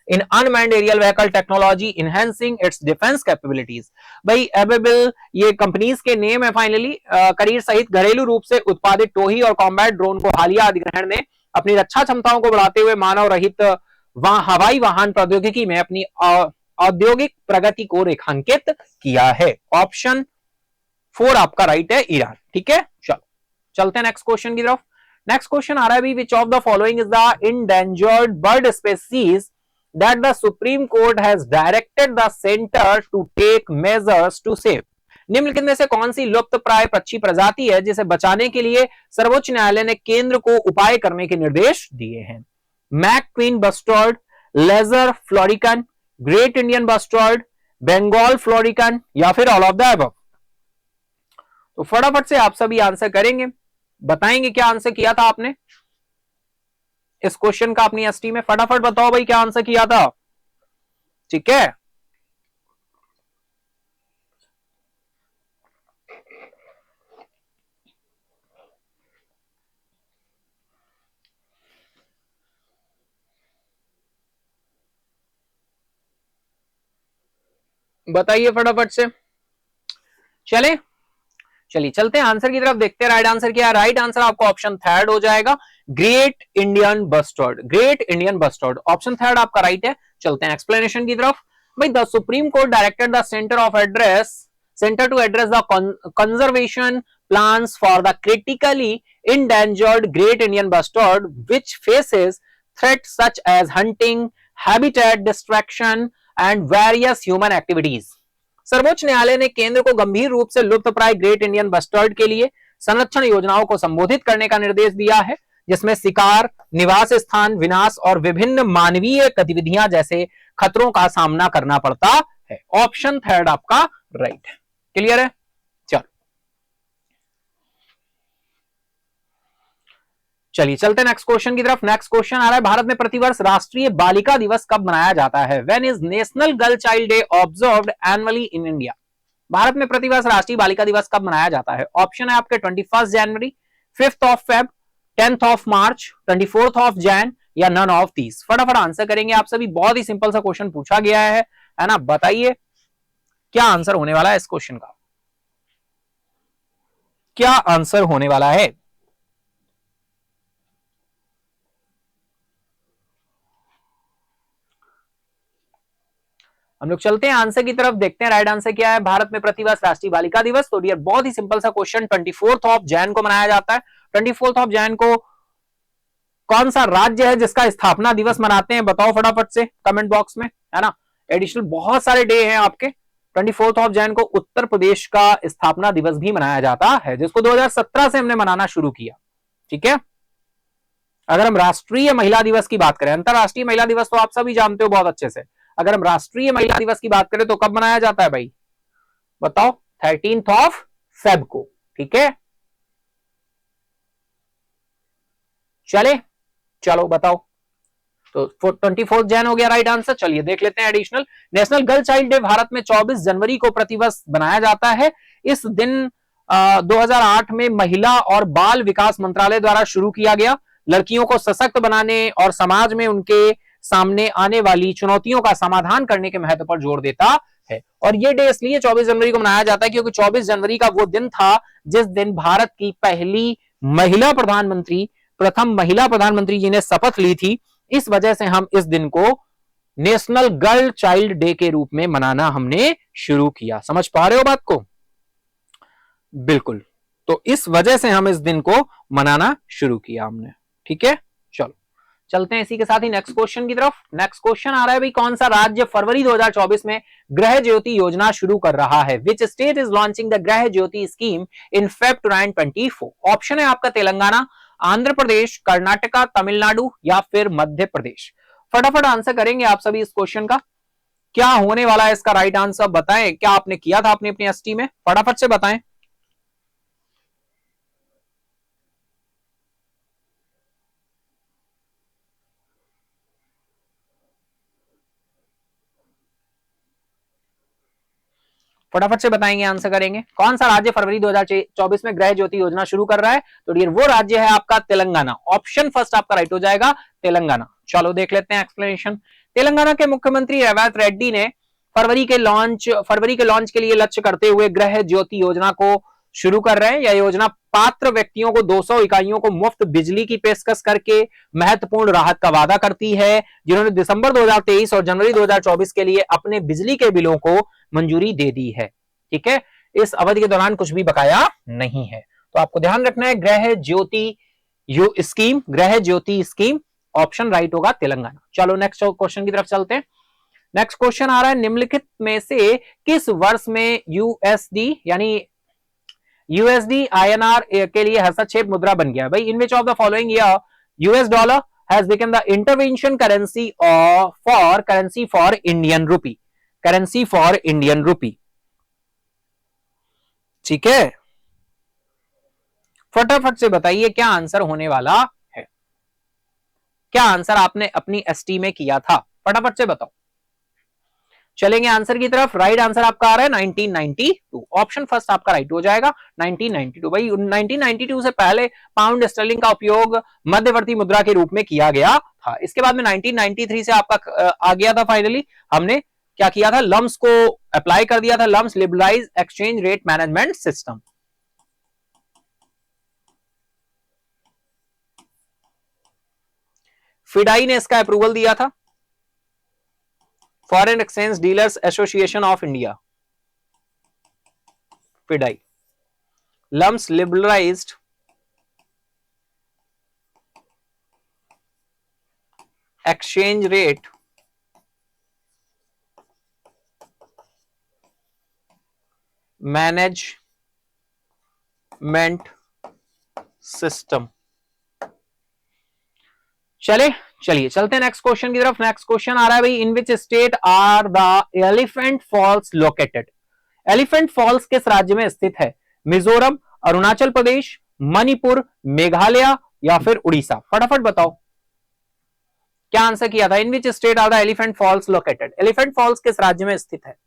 in unmanned aerial vehicle technology enhancing its defence capabilities. भाई एबेबल ये companies के name है finally. करीर सहित घरेलू रूप से उत्पादित टोही और कॉम्बैट ड्रोन को हालिया अधिग्रहण ने अपनी रक्षा क्षमताओं को बढ़ाते हुए मानव रहित हवाई वाहन प्रौद्योगिकी में अपनी औद्योगिक प्रगति को रेखांकित किया है। ऑप्शन 4 आपका राइट है, ईरान। ठीक है, चलो चलते हैं नेक्स्ट क्वेश्चन की तरफ। नेक्स्ट क्वेश्चन आ रहा है भी, which of the following is the endangered bird species that the supreme court has directed the centre to take measures to save. निम्नलिखित में से कौन सी लुप्त प्राय पक्षी प्रजाति है जिसे बचाने के लिए सर्वोच्च न्यायालय ने केंद्र को उपाय करने के निर्देश दिए हैं? Macqueen bustard, lesser florican, great Indian bustard, Bengal florican या फिर ऑल ऑफ द अबव। तो फटाफट से आप सभी आंसर करेंगे, बताएंगे क्या आंसर किया था आपने इस क्वेश्चन का अपनी एसटी में। फटाफट बताओ भाई क्या आंसर किया था। ठीक है, बताइए फटाफट से। चलिए चलते हैं आंसर की तरफ, देखते हैं राइट आंसर क्या है। राइट आंसर आपका ऑप्शन 3 हो जाएगा, great Indian bustard. Great Indian bustard option 3 आपका राइट है। चलते हैं एक्सप्लेनेशन की तरफ। भाई the supreme court directed the centre to address the conservation plans for the critically endangered great Indian bustard which faces threat such as hunting, habitat destruction and various human activities. सर्वोच्च न्यायालय ने केंद्र को गंभीर रूप से लुप्त प्राय ग्रेट इंडियन बस्टर्ड के लिए संरक्षण योजनाओं को संबोधित करने का निर्देश दिया है, जिसमें शिकार, निवास स्थान विनाश और विभिन्न मानवीय गतिविधियां जैसे खतरों का सामना करना पड़ता है। ऑप्शन 3 आपका राइट है। क्लियर है, चलिए चलते हैं नेक्स्ट क्वेश्चन की तरफ। नेक्स्ट क्वेश्चन आ रहा है, भारत में प्रतिवर्ष राष्ट्रीय बालिका दिवस कब मनाया जाता है? When is national girl child day observed annually in India? Bharat में प्रतिवर्ष राष्ट्रीय बालिका दिवस कब मनाया जाता है? ऑप्शन है आपके 21 जनवरी, 5th of Feb, 10th of March, 24th of Jain या नन ऑफ दीज। फटाफट आंसर करेंगे आप सभी, बहुत ही सिंपल सा क्वेश्चन पूछा गया है ना। बताइए क्या आंसर होने वाला है इस क्वेश्चन का, क्या आंसर होने वाला है? हम लोग चलते हैं आंसर की तरफ, देखते हैं राइट आंसर क्या है। भारत में प्रतिवर्ष राष्ट्रीय बालिका दिवस, तो डियर बहुत ही सिंपल सा क्वेश्चन, 24th ऑफ जैन को मनाया जाता है। 24th ऑफ जैन को कौन सा राज्य है जिसका स्थापना दिवस मनाते हैं? बताओ फटाफट से कमेंट बॉक्स में, है ना। एडिशनल बहुत सारे डे हैं आपके। 24th ऑफ जैन को उत्तर प्रदेश का स्थापना दिवस भी मनाया जाता है, जिसको 2017 से हमने मनाना शुरू किया। ठीक है, अगर हम राष्ट्रीय महिला दिवस की बात करें, अंतरराष्ट्रीय महिला दिवस तो आप सभी जानते हो बहुत अच्छे से। अगर हम राष्ट्रीय महिला दिवस की बात करें तो कब मनाया जाता है भाई? बताओ, 13th ऑफ फेब को। ठीक है, चलो बताओ। तो 24 जैन हो गया राइट आंसर। चलिए देख लेते हैं additional. National girl child day Bharat में 24 जनवरी को प्रतिवर्ष बनाया जाता है। इस दिन 2008 में महिला और बाल विकास मंत्रालय द्वारा शुरू किया गया। लड़कियों को सशक्त बनाने और समाज में उनके सामने आने वाली चुनौतियों का समाधान करने के महत्व पर जोर देता है। और ये डे इसलिए 24 जनवरी को मनाया जाता है क्योंकि 24 जनवरी का वो दिन था जिस दिन भारत की पहली महिला प्रधानमंत्री, प्रथम महिला प्रधानमंत्री जी ने शपथ ली थी। इस वजह से हम इस दिन को नेशनल गर्ल चाइल्ड डे के रूप में मनाना हमने शुरू किया। समझ पा रहे हो बात को? बिल्कुल, तो इस वजह से हम इस दिन को मनाना शुरू किया हमने। ठीक है, चलो चलते हैं इसी के साथ ही नेक्स्ट क्वेश्चन की तरफ। नेक्स्ट क्वेश्चन आ रहा है भाई, कौन सा राज्य फरवरी 2024 में गृह ज्योति योजना शुरू कर रहा है? Which state is launching the गृह ज्योति स्कीम इन Feb 2024? ऑप्शन है आपका तेलंगाना, आंध्र प्रदेश, कर्नाटका, तमिलनाडु या फिर मध्य प्रदेश। फटाफट आंसर करेंगे आप सभी इस क्वेश्चन का, क्या होने वाला है इसका राइट आंसर? बताएं क्या आपने किया था अपनी एसटी में, फटाफट से बताएं। फटाफट से बताएंगे, आंसर करेंगे। कौन सा राज्य फरवरी 2024 में गृह ज्योति योजना शुरू कर रहा है? तो डियर वो राज्य है आपका तेलंगाना। ऑप्शन फर्स्ट आपका राइट हो जाएगा, तेलंगाना। चलो देख लेते हैं एक्सप्लेनेशन। तेलंगाना के मुख्यमंत्री रेवंत रेड्डी ने फरवरी के लॉन्च के लिए लक्ष्य करते हुए गृह ज्योति योजना को शुरू कर रहे हैं। यह योजना पात्र व्यक्तियों को 200 इकाइयों को मुफ्त बिजली की पेशकश करके महत्वपूर्ण राहत का वादा करती है, जिन्होंने दिसंबर 2023 और जनवरी 2024 के लिए अपने बिजली के बिलों को मंजूरी दे दी है। ठीक है, इस अवधि के दौरान कुछ भी बकाया नहीं है। तो आपको ध्यान रखना है गृह ज्योति स्कीम ऑप्शन राइट होगा तेलंगाना। चलो नेक्स्ट क्वेश्चन की तरफ चलते हैं। नेक्स्ट क्वेश्चन आ रहा है, निम्नलिखित में से किस वर्ष में यूएसडी INR के लिए हस्तक्षेप मुद्रा बन गया? भाई, in which of the following year US dollar has become the intervention currency for Indian rupee. ठीक है, फटाफट से बताइए क्या आंसर होने वाला है, क्या आंसर आपने अपनी एसटी में किया था, फटाफट से बताओ। चलेंगे आंसर की तरफ। राइट आंसर आपका आ रहा है 1992, ऑप्शन फर्स्ट आपका राइट हो जाएगा 1992। भाई 1992 से पहले पाउंड स्टर्लिंग का उपयोग मध्यवर्ती मुद्रा के रूप में किया गया था। इसके बाद में 1993 से आपका आ गया था, फाइनली हमने क्या किया था, लम्स को अप्लाई कर दिया था, LERMS liberalise exchange rate management system. FEDAI ने इसका अप्रूवल दिया था, foreign exchange dealers association of India, FEDAI. LERMS liberalised exchange rate management system. चलिए चलते हैं नेक्स्ट क्वेश्चन की तरफ। नेक्स्ट क्वेश्चन आ रहा है भाई, in which state are the Elephant false located? Elephant Falls किस राज्य में स्थित है? मिजोरम, अरुणाचल प्रदेश, मणिपुर, मेघालय या फिर उड़ीसा? फटाफट बताओ क्या आंसर किया था। In which state are the Elephant false located? Elephant Falls किस राज्य में स्थित है?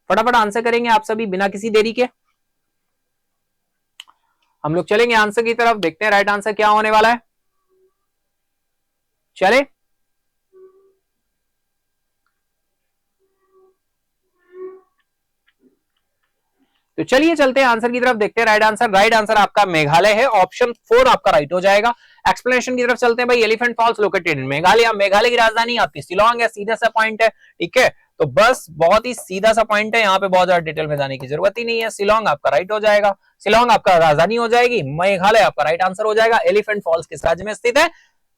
फटाफट आंसर करेंगे आप सभी बिना किसी देरी के। हम लोग चलेंगे आंसर की तरफ, देखते हैं राइट आंसर क्या होने वाला है। चले, तो चलिए चलते हैं आंसर की तरफ, देखते हैं राइट आंसर आपका मेघालय है, ऑप्शन 4 आपका राइट हो जाएगा। एक्सप्लेनेशन की तरफ चलते हैं भाई। Elephant false located in Meghalaya, Meghalaya की राजधानी आपकी शिलोंग है, सीधा सा पॉइंट है। ठीक है, तो बस बहुत ही सीधा सा पॉइंट है, यहाँ पे बहुत ज्यादा डिटेल में जाने की जरूरत ही नहीं है। शिलोंग आपका राइट हो जाएगा, शिलोंग आपका राजधानी हो जाएगी, मेघालय आपका राइट आंसर हो जाएगा। एलिफेंट फॉल्स किस राज्य में स्थित है?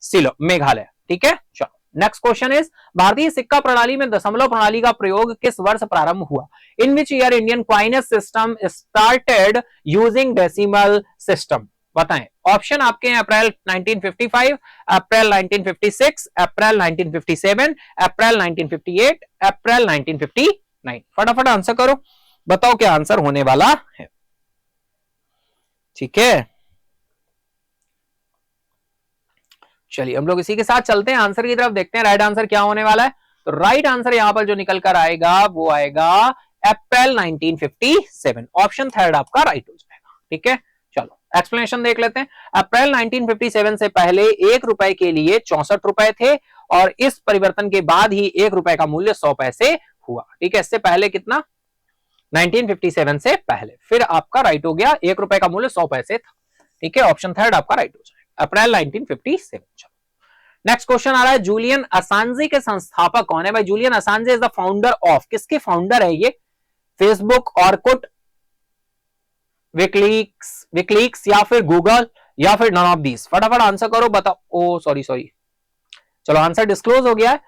शिलोंग, मेघालय। ठीक है, चलो नेक्स्ट क्वेश्चन इज, भारतीय सिक्का प्रणाली में दशमलव प्रणाली का प्रयोग किस वर्ष प्रारंभ हुआ? In which year Indian coinage system started using decimal system? बताएं। ऑप्शन आपके हैं अप्रैल 1955, अप्रैल 1956, अप्रैल 1957, अप्रैल 1958, अप्रैल 1959। फटाफट आंसर करो, बताओ क्या आंसर होने वाला है। ठीक है, चलिए हम लोग इसी के साथ चलते हैं आंसर की तरफ, देखते हैं राइट आंसर क्या होने वाला है। तो राइट आंसर यहां पर जो निकल कर आएगा वो आएगा अप्रैल 1957, ऑप्शन थर्ड आपका राइट हो जाएगा। ठीक है, चलो एक्सप्लेनेशन देख लेते हैं। अप्रैल 1957 से पहले 1 रुपए के लिए 64 रुपए थे, और इस परिवर्तन के बाद ही 1 रुपए का मूल्य 100 पैसे हुआ। ठीक है, इससे पहले कितना? 1957 से पहले, फिर आपका राइट हो गया 1 रुपए का मूल्य 100 पैसे था। ठीक है, ऑप्शन थर्ड आपका राइट हो जाएगा, अप्रैल 1957। नेक्स्ट क्वेश्चन आ रहा है, जूलियन असांजे के संस्थापक कौन है? भाई जूलियन असांजे इज द फाउंडर ऑफ, किसके फाउंडर है ये? फेसबुक, ऑर्कुट, विकिलीक्स या फिर गूगल या फिर नन ऑफ दीज? फटाफट आंसर करो, बताओ। ओ सॉरी, चलो आंसर डिस्क्लोज हो गया है,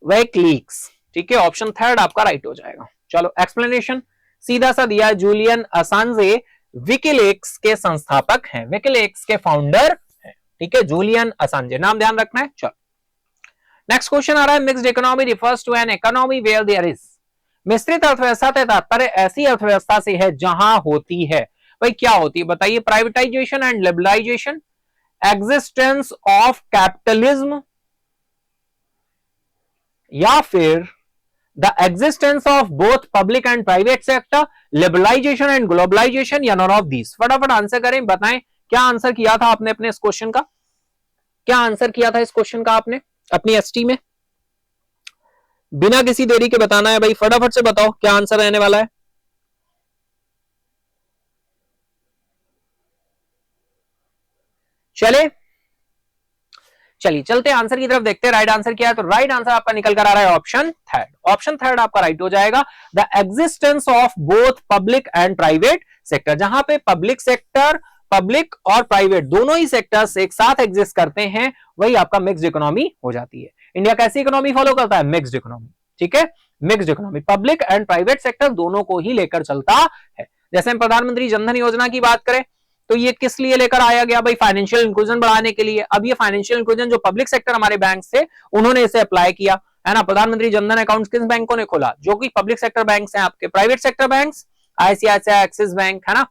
विकिलीक्स। ठीक है, ऑप्शन थर्ड आपका राइट हो जाएगा। चलो एक्सप्लेनेशन सीधा सा दिया, जूलियन असांजे विकिलीक्स के संस्थापक हैं, विकिलीक्स के फाउंडर हैं। ठीक है, जूलियन असांजे, नाम ध्यान रखना है। चलो नेक्स्ट क्वेश्चन आ रहा है, mixed economy refers to an economy where there is, मिश्रित अर्थव्यवस्था से तात्पर्य ऐसी अर्थव्यवस्था से है जहां होती है, भाई क्या होती है बताइए? Privatisation and liberalisation, existence of capitalism, या फिर the existence of both public and private sector, liberalisation and globalisation, या नॉन ऑफ दीज? फटाफट आंसर करें, बताएं क्या आंसर किया था आपने अपने इस क्वेश्चन का, क्या आंसर किया था इस क्वेश्चन का आपने अपनी एसटी में? बिना किसी देरी के बताना है भाई, फटाफट से बताओ क्या आंसर रहने वाला है। चलिए चलते आंसर की तरफ देखते हैं राइट आंसर क्या है। तो राइट आंसर आपका निकल कर आ रहा है ऑप्शन थर्ड। ऑप्शन थर्ड आपका राइट हो जाएगा। The existence of both public and private sector, जहां पे पब्लिक सेक्टर, पब्लिक और प्राइवेट दोनों ही सेक्टर्स एक साथ एग्जिस्ट करते हैं, वही आपका मिक्स्ड इकोनॉमी हो जाती है। इंडिया कैसी इकोनॉमी फॉलो करता है? Mixed economy. ठीक है, mixed economy, public and private sector दोनों को ही लेकर चलता है। जैसे हम प्रधानमंत्री जनधन योजना की बात करें तो ये किस लिए लेकर आया गया भाई? फाइनेंशियल इंक्लूजन बढ़ाने के लिए। अब ये फाइनेंशियल इंक्लूजन जो पब्लिक सेक्टर हमारे बैंक थे उन्होंने इसे अप्लाई किया है ना। प्रधानमंत्री जनधन अकाउंट किस बैंकों ने खोला? जो कि पब्लिक सेक्टर बैंक हैं आपके। Private sector bank ICICI, axis bank, है ना।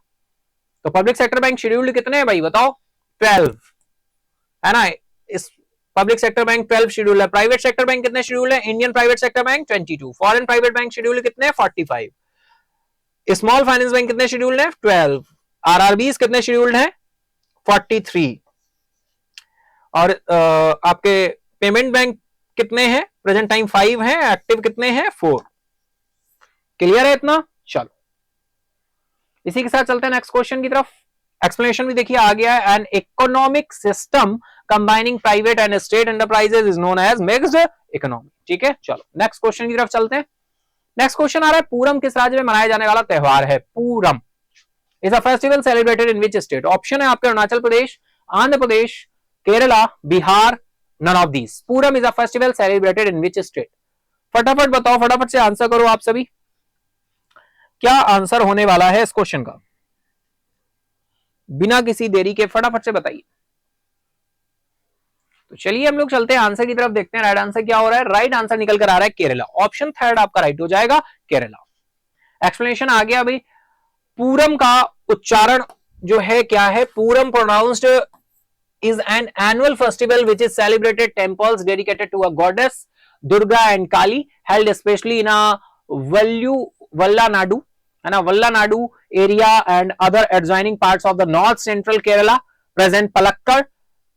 तो पब्लिक सेक्टर बैंक शेड्यूल्ड कितने हैं भाई बताओ? 12 है ना। इस पब्लिक सेक्टर बैंक 12 शेड्यूल है। प्राइवेट सेक्टर बैंक कितने शेड्यूल है? Indian private sector bank 22, foreign private bank schedule कितने हैं? 45, स्मॉल फाइनेंस बैंक कितने शेड्यूल है? 12, आरआरबी कितने शेड्यूल्ड हैं? 43, और आपके पेमेंट बैंक कितने हैं? प्रेजेंट टाइम 5 हैं, एक्टिव कितने हैं? 4। क्लियर है इतना? चलो इसी के साथ चलते हैं नेक्स्ट क्वेश्चन की तरफ। एक्सप्लेनेशन भी देखिए आ गया है। An economic system combining private and state enterprises is known as mixed economy. ठीक है, चलो नेक्स्ट क्वेश्चन की तरफ चलते हैं। नेक्स्ट क्वेश्चन आ रहा है, पूरम किस राज्य में मनाया जाने वाला त्योहार है? Pooram is a festival celebrated in which state? Option है आपके Arunachal Pradesh, Andhra Pradesh, Kerala, Bihar, none of these. Pooram is a festival celebrated in which state? फटाफट बताओ, फटाफट से आंसर करो आप सभी, क्या आंसर होने वाला है इस क्वेश्चन का? बिना किसी देरी के फटाफट से बताइए। तो चलिए हम लोग चलते हैं आंसर की तरफ, देखते हैं राइट आंसर क्या हो रहा है। राइट आंसर निकल कर आ रहा है केरला। ऑप्शन थर्ड आपका राइट हो जाएगा, केरला। एक्सप्लेनेशन आ गया भाई। पूरम का उच्चारण जो है क्या है? पूरम pronounced is an annual festival which is celebrated temples dedicated to a goddess Durga and Kali, held especially in a Vallanadu, है ना, Vallanadu area and other adjoining parts of the north central Kerala, present Palakkad,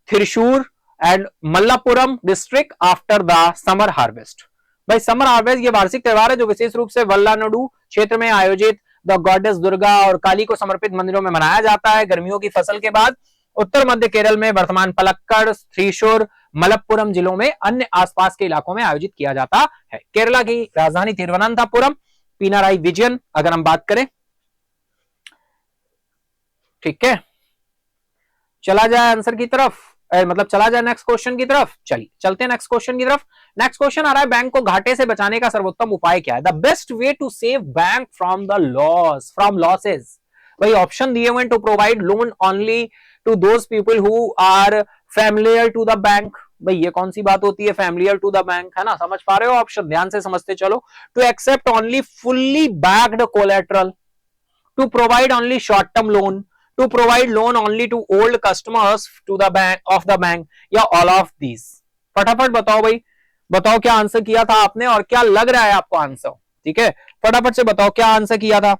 Thrissur and Mallappuram district after the summer harvest। भाई summer harvest ये वार्षिक त्योहार है जो विशेष रूप से वल्लानाडु क्षेत्र में आयोजित द गॉडेस दुर्गा और काली को समर्पित मंदिरों में मनाया जाता है गर्मियों की फसल के बाद। उत्तर मध्य केरल में वर्तमान पलक्कड़, थ्रीशूर, मलप्पुरम जिलों में अन्य आसपास के इलाकों में आयोजित किया जाता है। केरला की राजधानी तिरुवनंतपुरम, पिनाराई विजयन अगर हम बात करें। ठीक है, चला जाए आंसर की तरफ, मतलब चला जाए नेक्स्ट क्वेश्चन की तरफ। चलिए चलते हैं नेक्स्ट क्वेश्चन की तरफ। नेक्स्ट क्वेश्चन आ रहा है, बैंक को घाटे से बचाने का सर्वोत्तम उपाय क्या है? The best way to save bank from the loss, from losses. भाई ऑप्शन दिए हुए, to provide loan only to those people who are familiar to the bank. भाई ये कौन सी बात होती है फैमिलियर टू द बैंक, है ना, समझ पा रहे हो? ऑप्शन ध्यान से समझते चलो। To accept only fully backed collateral, to provide only short term loan, to provide loan only to old customers to the bank of the bank, या ऑल ऑफ दीज। फटाफट बताओ भाई, बताओ क्या आंसर किया था आपने और क्या लग रहा है आपको आंसर। ठीक है, फटाफट से बताओ क्या आंसर किया था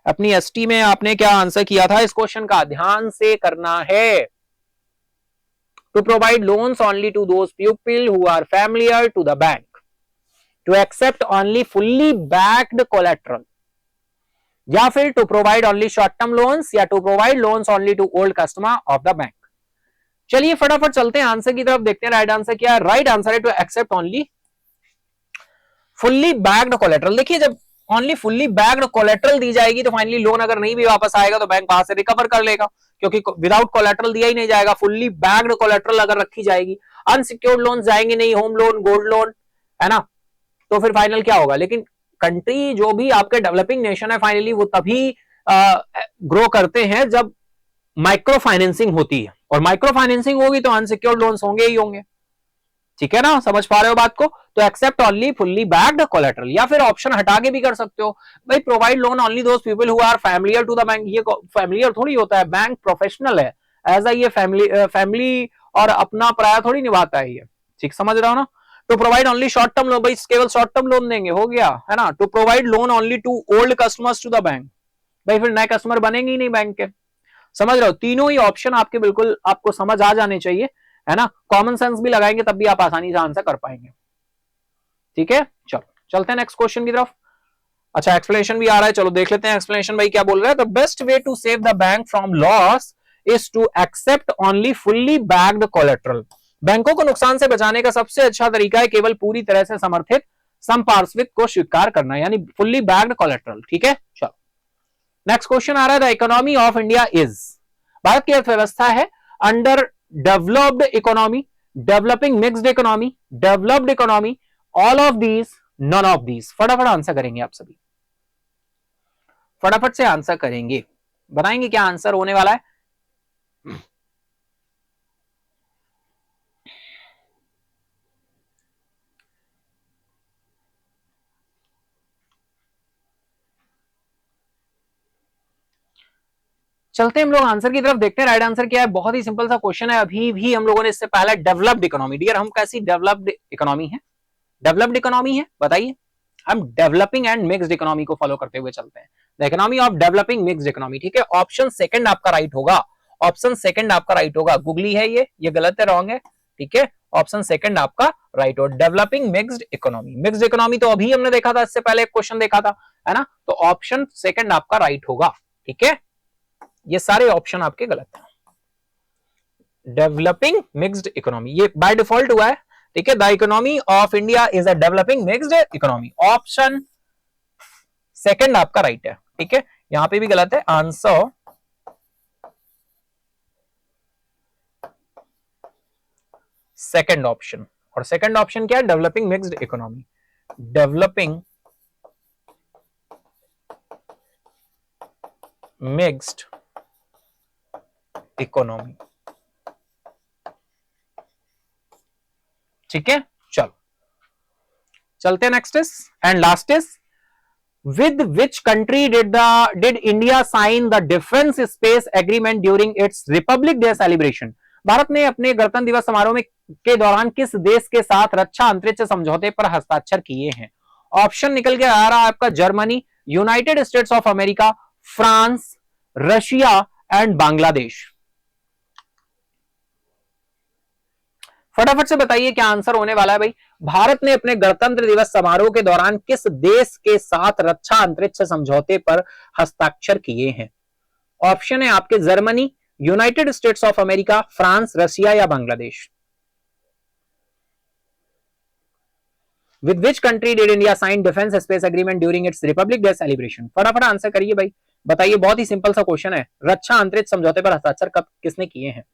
अपनी एसटी में, आपने क्या आंसर किया था इस क्वेश्चन का? ध्यान से करना है। To provide loans only to those people who are familiar to the bank, to accept only fully backed collateral, या फिर to provide only short term loans, या to provide loans only to old customer of the bank. चलिए फटाफट चलते हैं answer की तरफ, देखते हैं राइट आंसर क्या है। राइट आंसर है to accept only fully backed collateral. देखिए जब ओनली फुल्ली बैक्ड कोलेटरल दी जाएगी तो फाइनली लोन अगर नहीं भी वापस आएगा तो बैंक वहां से रिकवर कर लेगा, क्योंकि विदाउट कोलेटरल दिया ही नहीं जाएगा। फुल्ली बैक्ड कोलेटरल अगर रखी जाएगी, अनसिक्योर्ड लोन जाएंगे नहीं, होम लोन, गोल्ड लोन, है ना, तो फिर फाइनल क्या होगा? लेकिन कंट्री जो भी आपके डेवलपिंग नेशन है फाइनली वो तभी ग्रो करते हैं जब माइक्रो फाइनेंसिंग होती है, और माइक्रो फाइनेंसिंग होगी तो अनसिक्योर्ड लोन्स होंगे ही होंगे। ठीक है ना, समझ पा रहे हो बात को? तो accept only fully backed collateral, या फिर ऑप्शन हटा के भी कर सकते हो भाई, provide loan only those people who are familiar to the bank. ये फैमिलियर थोड़ी होता है, बैंक प्रोफेशनल है, ऐसा ये फैमिली और अपना पराया थोड़ी निभाता है ये। ठीक समझ रहा हो ना? To provide only short term loan, भाई केवल शॉर्ट टर्म लोन देंगे, हो गया, है ना। To provide loan only to old customers to the bank, भाई फिर नए कस्टमर बनेंगे ही नहीं बैंक के। समझ रहे हो? तीनों ही ऑप्शन आपके बिल्कुल आपको समझ आ जाने चाहिए, है ना। कॉमन सेंस भी लगाएंगे तब भी आप आसानी से आंसर कर पाएंगे। ठीक है, चलो चलते हैं नेक्स्ट क्वेश्चन की तरफ। अच्छा, एक्सप्लेनेशन भी आ रहा है, चलो देख लेते हैं एक्सप्लेनेशन भाई क्या बोल रहा है। The best way to save the bank from loss is to accept only fully backed collateral. बैंकों को नुकसान से बचाने का सबसे अच्छा तरीका है केवल पूरी तरह से समर्थित संपार्श्विक को स्वीकार करना, यानी फुल्ली बैक्ड कोलेट्रल। ठीक है, चलो नेक्स्ट क्वेश्चन आ रहा है। The economy of India is, Bharat की अर्थव्यवस्था है under developed economy, developing mixed economy, developed economy, all of these, non of these. फटाफट आंसर करेंगे आप सभी, फटाफट से आंसर करेंगे, बताएंगे क्या आंसर होने वाला है। चलते हैं हम लोग आंसर की तरफ, देखते हैं राइट आंसर क्या है। बहुत ही सिंपल सा क्वेश्चन है, अभी भी हम लोगों ने इससे पहले डेवलप्ड इकोनॉमी, डियर हम कैसी डेवलप्ड इकोनॉमी है, डेवलप्ड इकोनॉमी है बताइए। हम डेवलपिंग एंड मिक्स्ड इकोनॉमी को फॉलो करते हुए चलते हैं, the economy of developing mixed economy. ठीक है, ऑप्शन सेकंड आपका राइट होगा, ऑप्शन सेकंड आपका राइट होगा। गुगली है ये गलत है, रॉन्ग है। ठीक है, ऑप्शन सेकंड आपका राइट हो, developing mixed economy. Mixed economy तो अभी हमने देखा था, इससे पहले एक क्वेश्चन देखा था, है ना, तो ऑप्शन सेकंड आपका राइट होगा। ठीक है, ये सारे ऑप्शन आपके गलत हैं। डेवलपिंग मिक्स्ड इकोनॉमी ये बाय डिफॉल्ट हुआ है। ठीक है, the economy of India is a developing mixed economy, option second आपका राइट है। ठीक है, यहां पे भी गलत है, आंसर सेकंड ऑप्शन। और सेकंड ऑप्शन क्या है, developing mixed economy, developing mixed economy. ठीक है, चलो चलते हैं next is and last is, with which country did India sign the defense space agreement during its Republic Day celebration? Bharat ने अपने गणतंत्र दिवस समारोह में के दौरान किस देश के साथ रक्षा अंतरिक्ष समझौते पर हस्ताक्षर किए हैं? ऑप्शन निकल के आ रहा है आपका, Germany, United States of America, France, Russia and Bangladesh. फटाफट से बताइए क्या आंसर होने वाला है भाई। भारत ने अपने गणतंत्र दिवस समारोह के दौरान किस देश के साथ रक्षा अंतरिक्ष समझौते पर हस्ताक्षर किए हैं? ऑप्शन है आपके, Germany, United States of America, France, Russia या Bangladesh. With which country did India sign defence space agreement during its republic day celebration? फटाफट आंसर करिए भाई, बताइए, बहुत ही सिंपल सा क्वेश्चन है, रक्षा अंतरिक्ष समझौते पर हस्ताक्षर कब किसने किए हैं?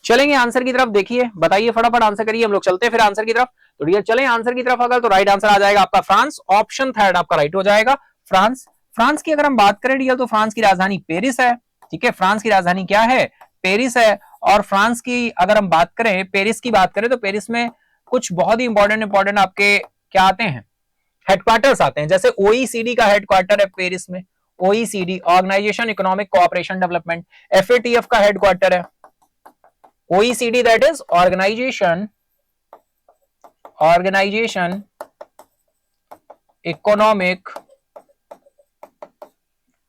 चलेंगे आंसर की तरफ, देखिए बताइए, फटाफट आंसर करिए, हम लोग चलते हैं फिर आंसर की तरफ। तो डियर चलें आंसर की तरफ, अगर तो राइट आंसर आ जाएगा आपका फ्रांस, ऑप्शन थर्ड आपका राइट हो जाएगा, फ्रांस। फ्रांस की अगर हम बात करें डियर, तो फ्रांस की राजधानी पेरिस है। ठीक है, फ्रांस की राजधानी क्या है, पेरिस है। और फ्रांस की अगर हम बात करें, पेरिस की बात करें, तो पेरिस में कुछ बहुत ही इंपॉर्टेंट आपके क्या आते हैं, हेडक्वार्टर्स आते हैं। जैसे ओईसीडी का हेडक्वार्टर है पेरिस में, OECD organisation economic cooperation development, FATF का हेडक्वार्टर है, OECD, that is organization economic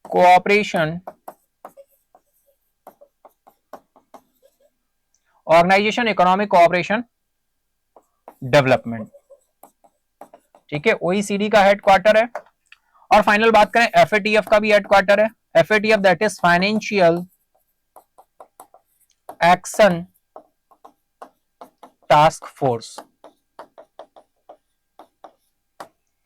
cooperation development. ठीक है, OECD का हेडक्वार्टर है। और फाइनल बात करें, FATF का भी हेडक्वार्टर है, FATF that is financial action task force,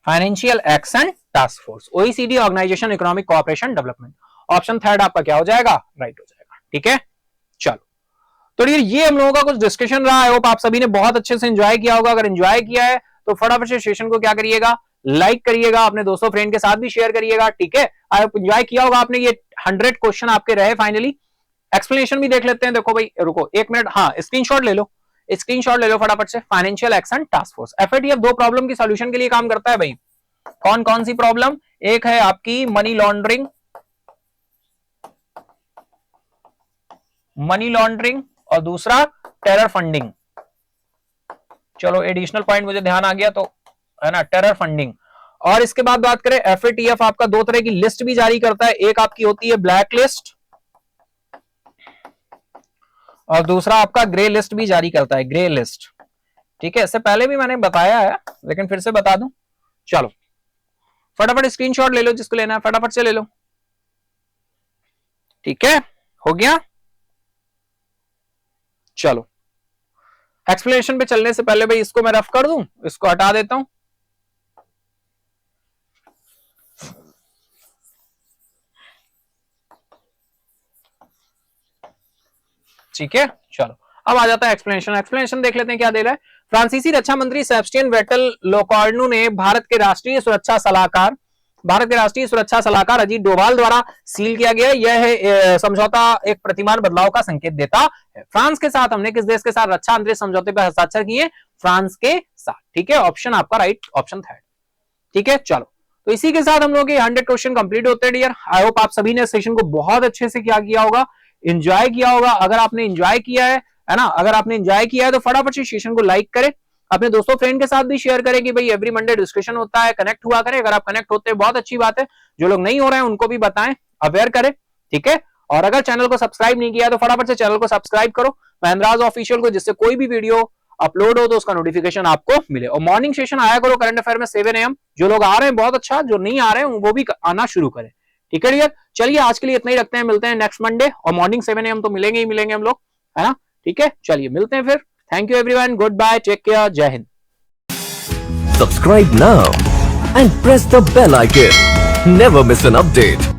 financial action task force, OECD organisation economic cooperation development. Option third आपका क्या हो जाएगा, राइट हो जाएगा। ठीक है, चलो तो ये हम लोगों का कुछ डिस्कशन रहा। आई होप आप सभी ने बहुत अच्छे से एंजॉय किया होगा। अगर एंजॉय किया है तो फटाफट से सेशन को क्या करिएगा, लाइक करिएगा, अपने दोस्तों फ्रेंड के साथ भी शेयर करिएगा। ठीक है, आई होप एंजॉय किया होगा आपने। ये 100 क्वेश्चन आपके रहे फाइनली। एक्सप्लेनेशन भी देख लेते हैं। देखो भाई, रुको एक मिनट, हाँ स्क्रीनशॉट ले लो, स्क्रीनशॉट ले लो फटाफट से। Financial action task force, FATF दो प्रॉब्लम की सॉल्यूशन के लिए काम करता है भाई। कौन कौन सी प्रॉब्लम? एक है आपकी मनी लॉन्ड्रिंग, और दूसरा टेरर फंडिंग। चलो एडिशनल पॉइंट मुझे ध्यान आ गया, तो है ना, टेरर फंडिंग। और इसके बाद बात करें, एफएटीएफ आपका दो तरह की लिस्ट भी जारी करता है। एक आपकी होती है ब्लैक लिस्ट, और दूसरा आपका ग्रे लिस्ट भी जारी करता है, ग्रे लिस्ट। ठीक है, इससे पहले भी मैंने बताया है लेकिन फिर से बता दूं। चलो फटाफट स्क्रीनशॉट ले लो, जिसको लेना है फटाफट से ले लो। ठीक है, हो गया। चलो एक्सप्लेनेशन पे चलने से पहले भाई इसको मैं रफ कर दूं, इसको हटा देता हूं। ठीक है, चलो अब आ जाता है एक्सप्लेनेशन। एक्सप्लेनेशन देख लेते हैं क्या दे रहा है। फ्रांसीसी रक्षा मंत्री सेबेस्टियन वेटेल लोकार्नो ने भारत के राष्ट्रीय सुरक्षा सलाहकार अजीत डोभाल द्वारा सील किया गया यह समझौता एक प्रतिमान बदलाव का संकेत देता है। फ्रांस के साथ हमने किस देश के साथ रक्षा अंतरिक्ष समझौते पर हस्ताक्षर किए? फ्रांस के साथ। ठीक है, ऑप्शन आपका राइट, ऑप्शन थर्ड। ठीक है, चलो तो इसी के साथ हम लोग 100 क्वेश्चन कंप्लीट होते हैं डियर। आई होप आप सभी ने सेशन को बहुत अच्छे से क्या किया होगा, एंजॉय किया होगा। अगर आपने एंजॉय किया है ना, अगर आपने एंजॉय किया है तो फटाफट से सेशन को लाइक करें, अपने दोस्तों फ्रेंड के साथ भी शेयर करें कि भाई एवरी मंडे डिस्कशन होता है, कनेक्ट हुआ करें। अगर आप कनेक्ट होते हैं बहुत अच्छी बात है, जो लोग नहीं हो रहे हैं उनको भी बताएं, अवेयर करें। ठीक है, और अगर चैनल को सब्सक्राइब नहीं किया तो फटाफट से चैनल को सब्सक्राइब करो महेंद्राज ऑफिशियल को, जिससे कोई भी वीडियो अपलोड हो तो उसका नोटिफिकेशन आपको मिले। और मॉर्निंग सेशन आया करो करंट अफेयर में 7 AM। जो लोग आ रहे हैं बहुत अच्छा, जो नहीं आ रहे हैं वो भी आना शुरू करें। ठीक है डियर, चलिए आज के लिए इतना ही रखते हैं, मिलते हैं नेक्स्ट मंडे। और मॉर्निंग 7 AM तो मिलेंगे ही मिलेंगे हम लोग, है ना। ठीक है, चलिए मिलते हैं फिर। Thank you everyone, good bye, take care, जय Hind. Subscribe now and press the bell icon. Never miss an update.